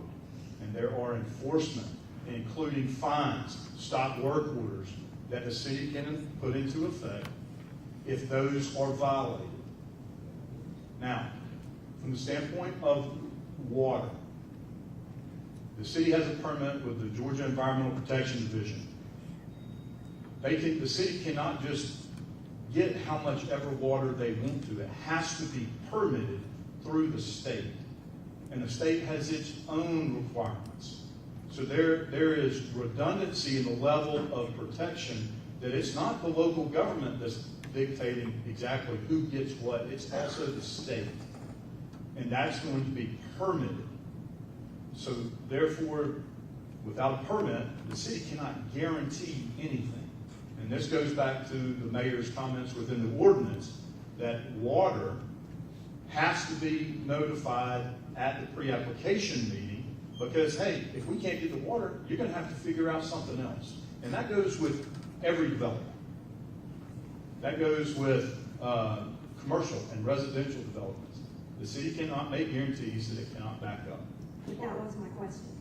And there are enforcement, including fines, stop work orders, that the city can put into effect if those are violated. Now, from the standpoint of water, the city has a permit with the Georgia Environmental Protection Division. The city cannot just get how much ever water they want to. It has to be permitted through the state. And the state has its own requirements. So there is redundancy in the level of protection, that it's not the local government that's dictating exactly who gets what, it's also the state. And that's going to be permitted. So therefore, without a permit, the city cannot guarantee anything. And this goes back to the mayor's comments within the ordinance, that water has to be notified at the pre-application meeting, because, hey, if we can't get the water, you're going to have to figure out something else. And that goes with every development. That goes with commercial and residential developments. The city cannot make guarantees that it cannot back up. That was my question.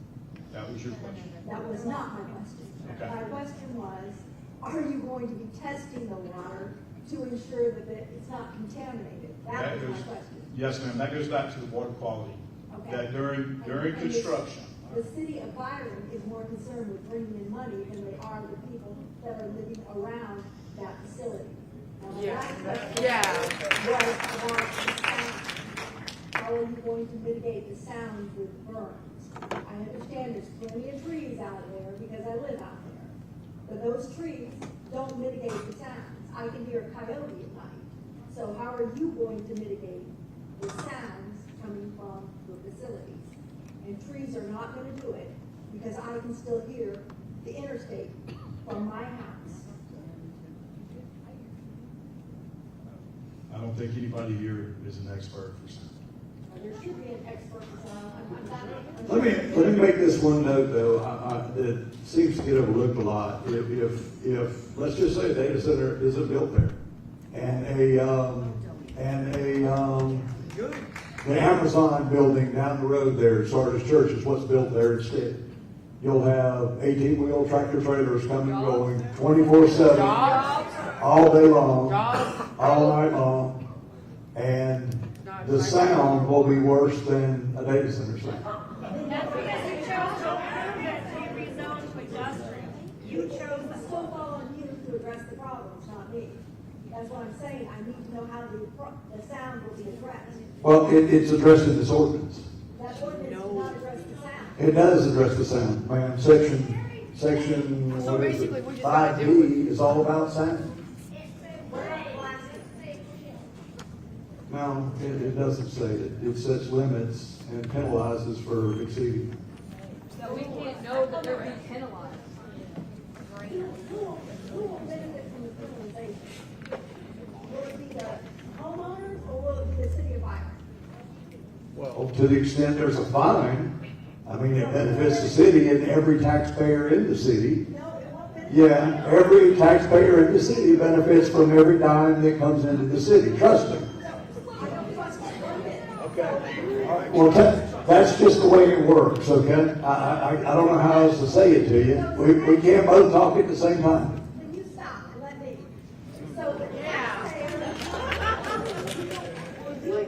That was your question. That was not my question. Okay. My question was, are you going to be testing the water to ensure that it's not contaminated? That was my question. Yes, ma'am. That goes back to the water quality. Okay. That during construction. The city of Byron is more concerned with bringing in money than they are the people that are living around that facility. Yeah. Was about the sound. How are you going to mitigate the sound with burns? I understand there's plenty of trees out there because I live out there. But those trees don't mitigate the sounds. I can hear a coyote at night. So how are you going to mitigate the sounds coming from your facilities? And trees are not gonna do it because I can still hear the interstate from my house. I don't think anybody here is an expert for sound. There should be an expert for sound. Let me make this one note though, that seems to get overlooked a lot. If let's just say a data center isn't built there, the Amazon building down the road there, Sardis Church, is what's built there instead. You'll have 18-wheel tractor trailers coming and going 24/7, all day long, all night long, and the sound will be worse than a data center sound. That's because you chose to approve it to be rezoned to industrial. You chose It's still fall on you to address the problems, not me. That's what I'm saying. I need to know how the sound will be addressed. Well, it's addressed in this ordinance. That ordinance does not address the sound. It does address the sound, ma'am. Section, what is it? 5B is all about sound. What about blasting? No, it doesn't say it. It sets limits and penalizes for exceeding. So we can't know that they're being penalized. Who will benefit from the penalization? Will it be the homeowners or will it be the city of Byron? Well, to the extent there's a fine, I mean, it benefits the city and every taxpayer in the city. No, it won't benefit. Yeah, every taxpayer in the city benefits from every dime that comes into the city. Trust me. I don't trust one bit. Well, that's just the way it works, okay? I don't know how else to say it to you. We can't both talk at the same time. Then you stop and let me. So the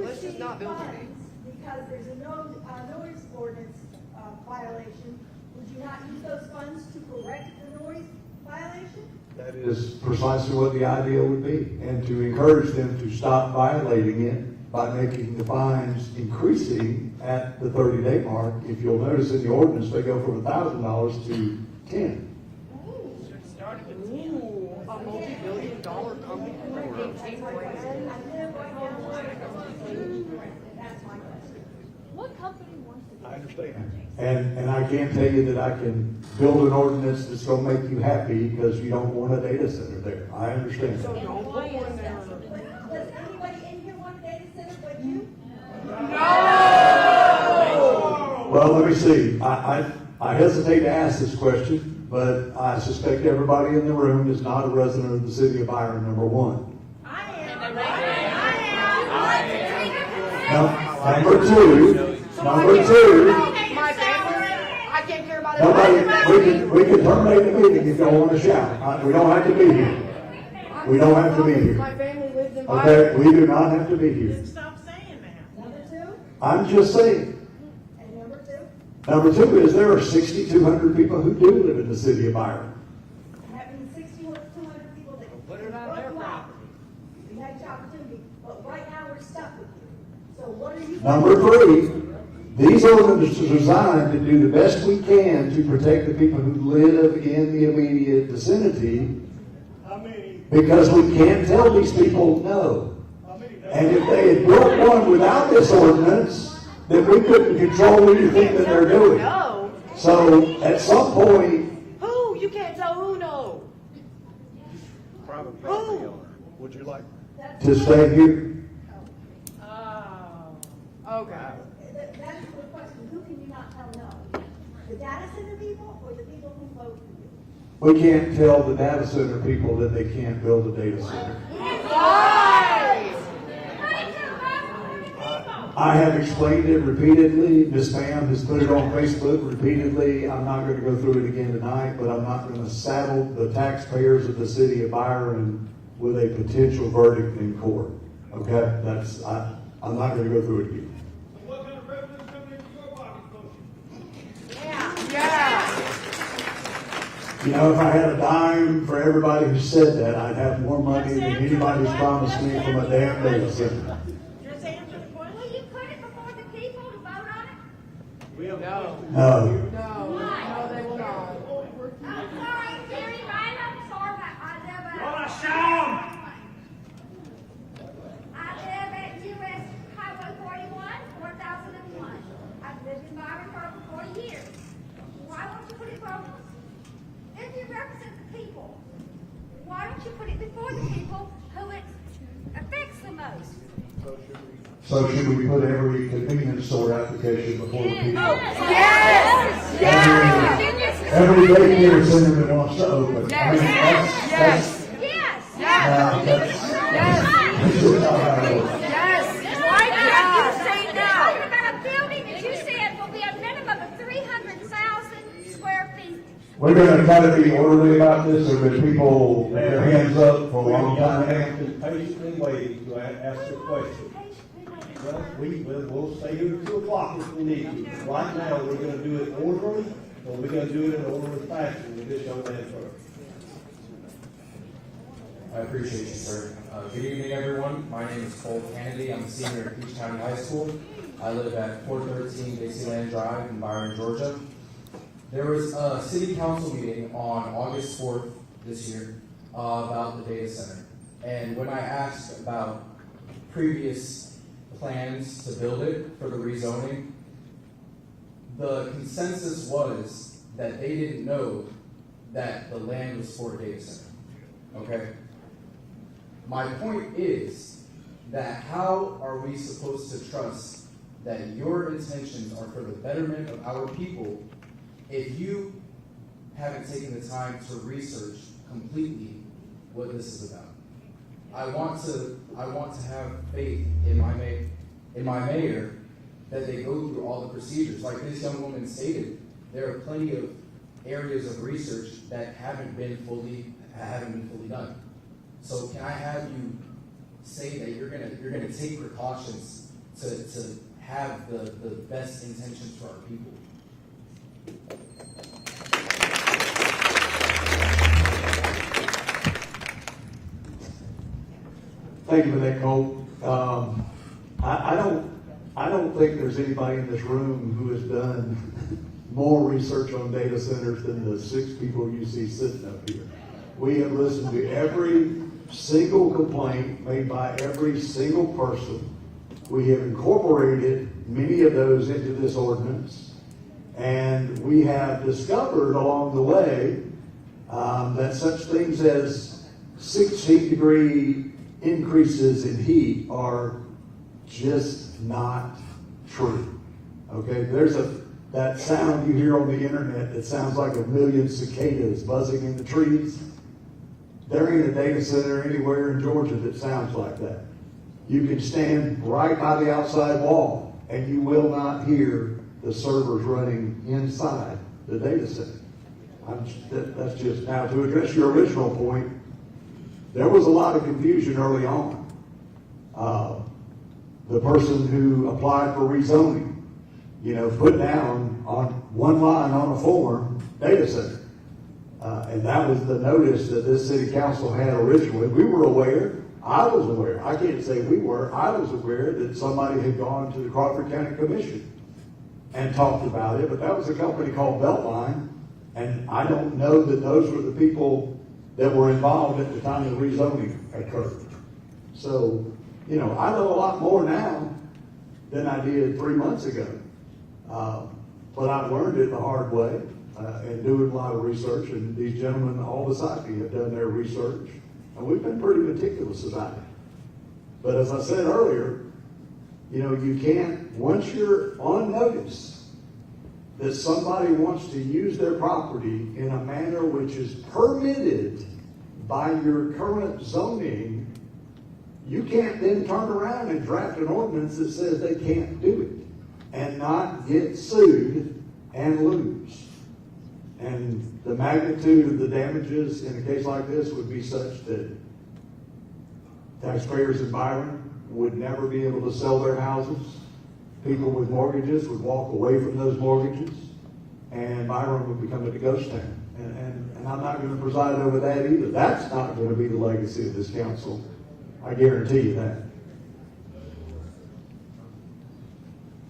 Let's just not build it. because there's a noise ordinance violation, would you not use those funds to correct the noise violation? That is precisely what the idea would be, and to encourage them to stop violating it by making the fines increasing at the 30-day mark. If you'll notice in the ordinance, they go from $1,000 to 10. A multi-billion-dollar company for 18 grand. That's my question. What company wants to do I understand. And I can't tell you that I can build an ordinance that's going to make you happy because you don't want a data center there. I understand. So don't put one there. Does anybody in here want a data center but you? Well, let me see. I hesitate to ask this question, but I suspect everybody in the room is not a resident of the city of Byron, number one. Number two, My family, I can't care about it. we can terminate the meeting if y'all want to shout. We don't have to be here. We don't have to be here. My family lives in Okay, Byron. we do not have to be here. Stop saying that. Number two? I'm just saying. And number two? Number two is there are 6,200 people who do live in the city of Byron. That means 6,200 people that Put it on their property. You had your opportunity, but right now we're stuck with you. So what are you? Number three, these ordinances are designed to do the best we can to protect the people who live in the immediate vicinity, How many? because we can't tell these people no. How many? And if they had built one without this ordinance, then we couldn't control anything that they're doing. No. So at some point, Who? You can't tell who no. Private property owner. Would you like? to stay here, Okay. That's the question. Who can you not tell no? The data center people or the people who vote for you? we can't tell the data center people that they can't build a data center. Why? I have explained it repeatedly. Ms. Ma'am has put it on Facebook repeatedly. I'm not going to go through it again tonight, but I'm not going to saddle the taxpayers of the city of Byron with a potential verdict in court. Okay? I'm not going to go through it again. What kind of revenue coming into your pocket, folks? Yeah. You know, if I had a dime for everybody who said that, I'd have more money than anybody's promised me from a damn data center. Just answer the question. Will you put it before the people to vote on it? No. Why? they will not. I'm sorry, Jerry, I'm sorry, I live at. Wanna shout? I live at US Highway 41, 4001. I've lived in Byron for 40 years. Why won't you put it for, if you represent the people, why don't you put it before the people who it affects the most? So should we put every convenience store application before the people? Yes! Every daycare center that wants to open. I mean, that's Yes! that's just not how it works. Why can't you say no? Talking about a building that you said will be a minimum of 300,000 square feet. We're gonna try to be orderly about this, or that people put their hands up for a long time. Patiently waiting to ask the question. Well, we'll stay here at 2 o'clock if we need to. Right now, we're gonna do it orderly, or we're gonna do it in an orderly fashion with this young man first. I appreciate you, sir. Good evening, everyone. My name is Cole Kennedy. I'm a senior at Peach County High School. I live at 413 Dixieland Drive in Byron, Georgia. There was a city council meeting on August 4th this year about the data center. And when I asked about previous plans to build it for the rezoning, the consensus was that they didn't know that the land was for a data center. Okay? My point is that how are we supposed to trust that your intentions are for the betterment of our people if you haven't taken the time to research completely what this is about? I want to have faith in my mayor that they go through all the procedures. Like this young woman stated, there are plenty of areas of research that haven't been fully done. So can I have you say that you're gonna take precautions to have the best intentions for our people? Thank you for that, Cole. I don't think there's anybody in this room who has done more research on data centers than the 6 people you see sitting up here. We have listened to every single complaint made by every single person. We have incorporated many of those into this ordinance, and we have discovered along the way that such things as 16-degree increases in heat are just not true. Okay, there's that sound you hear on the internet that sounds like a million cicadas buzzing in the trees. There ain't a data center anywhere in Georgia that sounds like that. You can stand right by the outside wall and you will not hear the servers running inside the data center. That's just, now to address your original point, there was a lot of confusion early on. The person who applied for rezoning, put down on one line on a form, data center. And that was the notice that this city council had originally. We were aware, I was aware, I can't say we were, I was aware that somebody had gone to the Crawford County Commission and talked about it, but that was a company called Beltline, and I don't know that those were the people that were involved at the time the rezoning occurred. So, I know a lot more now than I did 3 months ago. But I've learned it the hard way and doing a lot of research, and these gentlemen all beside me have done their research, and we've been pretty meticulous about it. But as I said earlier, you can't, once you're on notice that somebody wants to use their property in a manner which is permitted by your current zoning, you can't then turn around and draft an ordinance that says they can't do it and not get sued and lose. And the magnitude of the damages in a case like this would be such that taxpayers in Byron would never be able to sell their houses. People with mortgages would walk away from those mortgages. and Byron would become a ghost town. And I'm not going to preside over that either. That's not going to be the legacy of this council. I guarantee you that.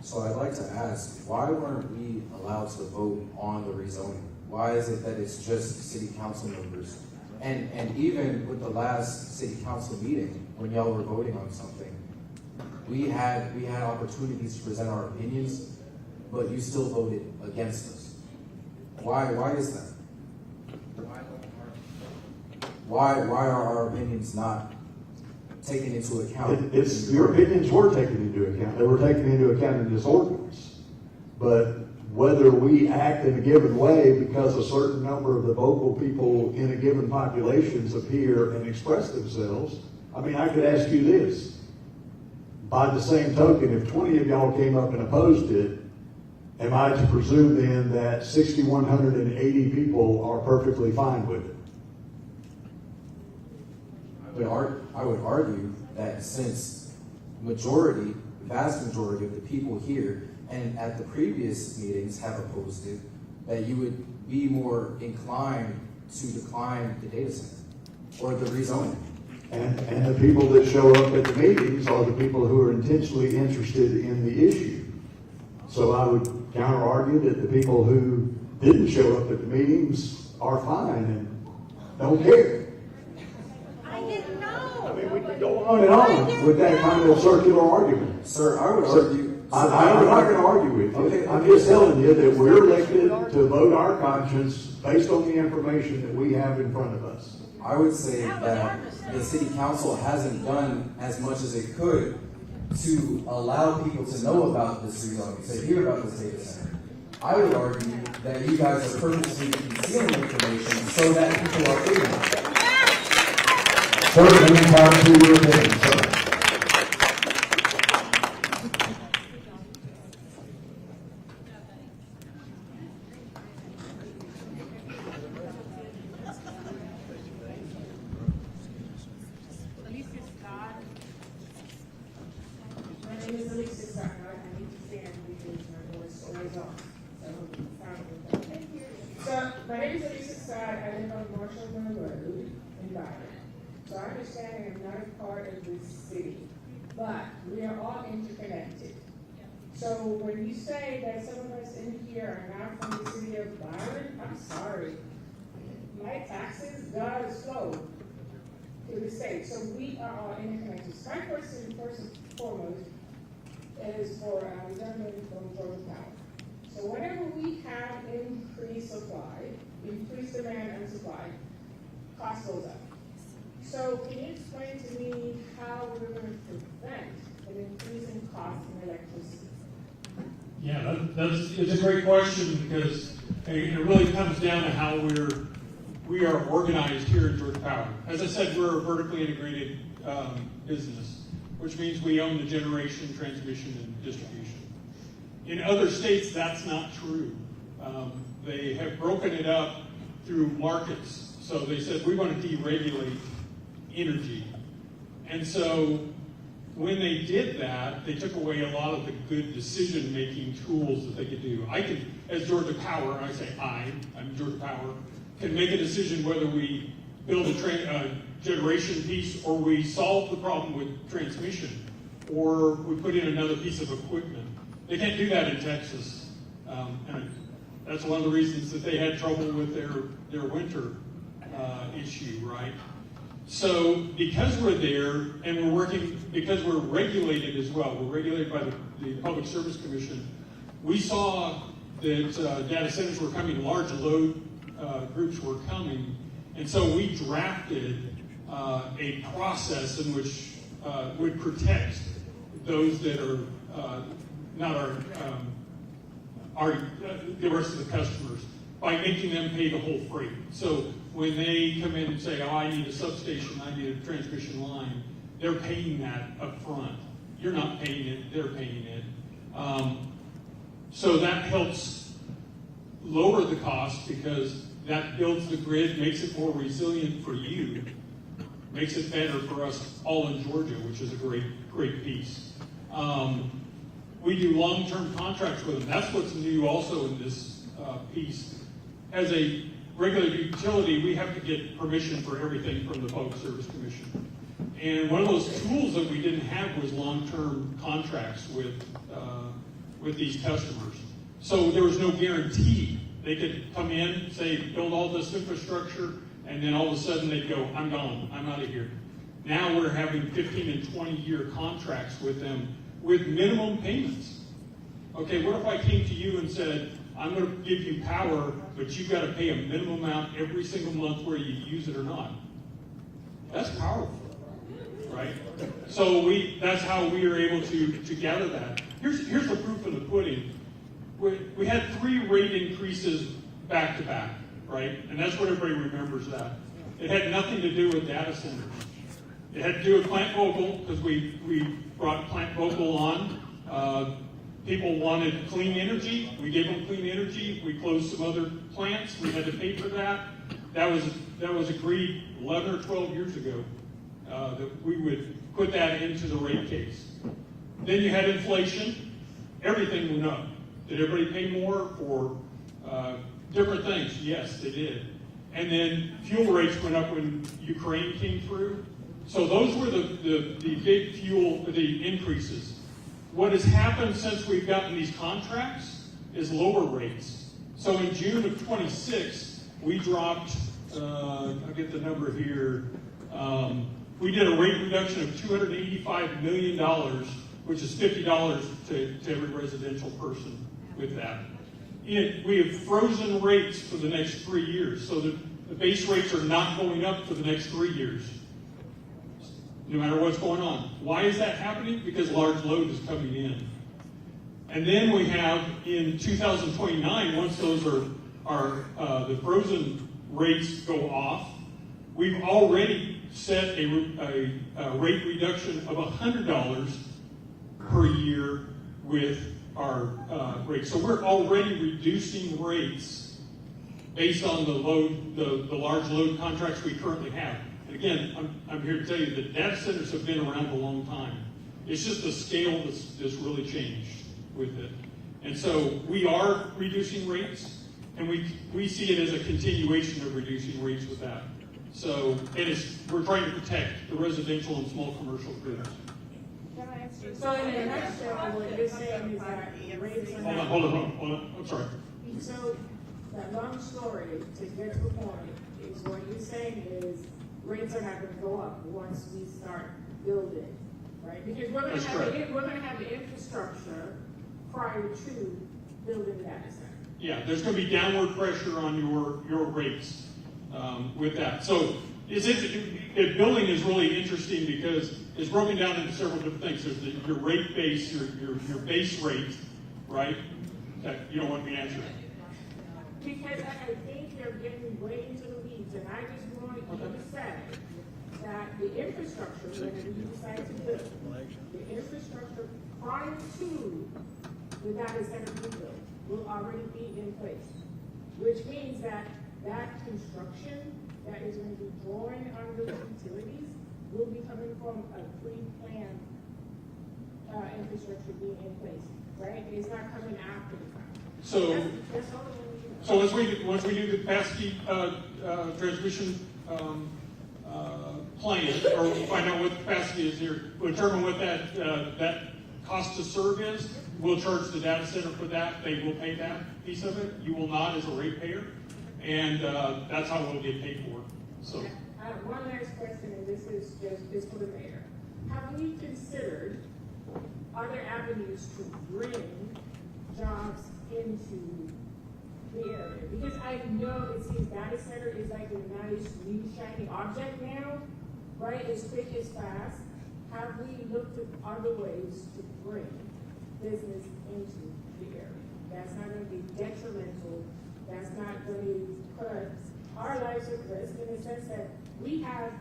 So I'd like to ask, why weren't we allowed to vote on the rezoning? Why is it that it's just city council members? And even with the last city council meeting, when y'all were voting on something, we had opportunities to present our opinions, but you still voted against us. Why is that? Why are our opinions not taken into account? Your opinions were taken into account. They were taken into account in this ordinance. But whether we act in a given way because a certain number of the vocal people in a given population appear and express themselves, I mean, I could ask you this. By the same token, if 20 of y'all came up and opposed it, am I to presume then that 6,180 people are perfectly fine with it? I would argue that since vast majority of the people here and at the previous meetings have opposed it, that you would be more inclined to decline the data center or the rezoning. And the people that show up at the meetings are the people who are intentionally interested in the issue. So I would counter argue that the people who didn't show up at the meetings are fine and don't care. I didn't know. I mean, we could go on and on with that kind of circular argument. Sir, I would argue. I'm not going to argue with you. Okay. I'm just telling you that we're elected to vote our conscience based on the information that we have in front of us. I would say that the city council hasn't done as much as it could to allow people to know about this rezoning, to hear about this data center. I would argue that you guys are purposely concealing information so that people are ignorant. Sir, anytime to your opinion, sir. My name is Alicia Scott. I need to stand because my voice always off. So, my name is Alicia Scott. I live on Marshall Road in Byron. So I understand I'm not a part of this city, but we are all interconnected. So when you say that some of us in here are not from the city of Byron, I'm sorry. My taxes, God is slow to the state. So we are all interconnected. So my question, first and foremost, is for the gentleman from Georgia Power. So whenever we have increased supply, increased demand and supply, cost goes up. So can you explain to me how we're going to prevent an increase in cost in electricity? Yeah, it's a great question because it really comes down to how we are organized here at Georgia Power. As I said, we're a vertically integrated business, which means we own the generation, transmission, and distribution. In other states, that's not true. They have broken it up through markets. So they said, we want to deregulate energy. And so when they did that, they took away a lot of the good decision-making tools that they could do. I can, as Georgia Power, I say I'm Georgia Power, can make a decision whether we build a generation piece or we solve the problem with transmission or we put in another piece of equipment. They can't do that in Texas. And that's one of the reasons that they had trouble with their winter issue, right? So because we're there and we're working, because we're regulated as well, we're regulated by the Public Service Commission, we saw that data centers were coming, large load groups were coming, and so we drafted a process in which would protect those that are not the rest of the customers by making them pay the whole freight. So when they come in and say, oh, I need a substation, I need a transmission line, they're paying that up front. You're not paying it, they're paying it. So that helps lower the cost because that builds the grid, makes it more resilient for you, makes it better for us all in Georgia, which is a great piece. We do long-term contracts with them. That's what's new also in this piece. As a regular utility, we have to get permission for everything from the Public Service Commission. And one of those tools that we didn't have was long-term contracts with these customers. So there was no guarantee. They could come in, say, build all this infrastructure, and then all of a sudden they'd go, I'm gone, I'm out of here. Now we're having 15 and 20-year contracts with them with minimum payments. Okay, what if I came to you and said, I'm going to give you power, but you've got to pay a minimum amount every single month whether you use it or not? That's powerful, right? So that's how we are able to gather that. Here's the proof of the pudding. We had 3 rate increases back to back, right? And that's what everybody remembers that. It had nothing to do with data centers. It had to do with Plant Vogel, because we brought Plant Vogel on. People wanted clean energy. We gave them clean energy. We closed some other plants. We had to pay for that. That was agreed 11 or 12 years ago, that we would put that into the rate case. Then you had inflation. Everything went up. Did everybody pay more for different things? Yes, they did. And then fuel rates went up when Ukraine came through. So those were the big the increases. What has happened since we've gotten these contracts is lower rates. So in June of 26, we dropped, I'll get the number here, we did a rate reduction of $285 million, which is $50 to every residential person with that. We have frozen rates for the next 3 years, so the base rates are not going up for the next 3 years, no matter what's going on. Why is that happening? Because large load is coming in. And then we have in 2029, once those are the frozen rates go off, we've already set a rate reduction of $100 per year with our rates. So we're already reducing rates based on the load, the large load contracts we currently have. And again, I'm here to tell you that data centers have been around a long time. It's just the scale that's really changed with it. And so we are reducing rates, and we see it as a continuation of reducing rates with that. So we're trying to protect the residential and small commercial groups. So in a nutshell, what you're saying is that the rates are not... Hold on. I'm sorry. So, that long story, to get to the point, is what you're saying is rates are not gonna go up once we start building, right? Because we're gonna have the infrastructure prior to building the data center. Yeah, there's gonna be downward pressure on your rates with that. So building is really interesting because it's broken down into several different things. There's your rate base, your base rate, right? That you don't want me to answer. Because I think you're getting way into the weeds, and I just want you to say that the infrastructure, whenever you decide to build, the infrastructure prior to the data center being built will already be in place, which means that construction that is going to be drawing on those utilities will be coming from a pre-planned infrastructure being in place, right? It's not coming after the fact. That's all I want to know. So once we do the capacity transmission plan, or find out what the capacity is here, we'll determine what that cost to serve is. We'll charge the data center for that. They will pay that piece of it. You will not as a ratepayer, and that's how we'll get paid for it. So. One last question, and this is for the mayor. Have we considered other avenues to bring jobs into the area? Because I know it seems data center is like a nice new shiny object now, right? It's quick, it's fast. Have we looked at other ways to bring business into the area? That's not going to be detrimental. That's not going to put our lives at risk in the sense that we have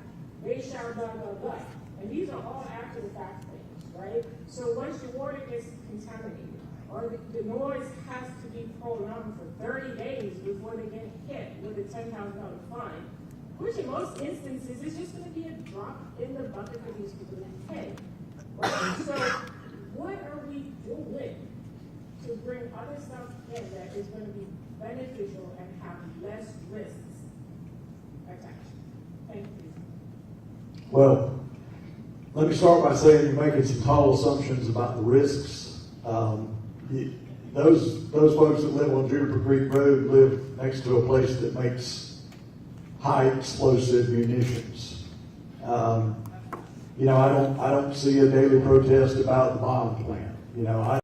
they shall blah blah blah. And these are all after the fact things, right? So once your water gets contaminated, or the noise has to be prolonged for 30 days before they get hit with a $10,000 fine, which in most instances is just going to be a drop in the bucket for these people to pay. Right? So what are we doing to bring other stuff in that is going to be beneficial and have less risks attached. Thank you. Well, let me start by saying you're making some tall assumptions about the risks. Those folks that live on Juniper Creek Road live next to a place that makes high explosive munitions. I don't see a daily protest about the bomb plant.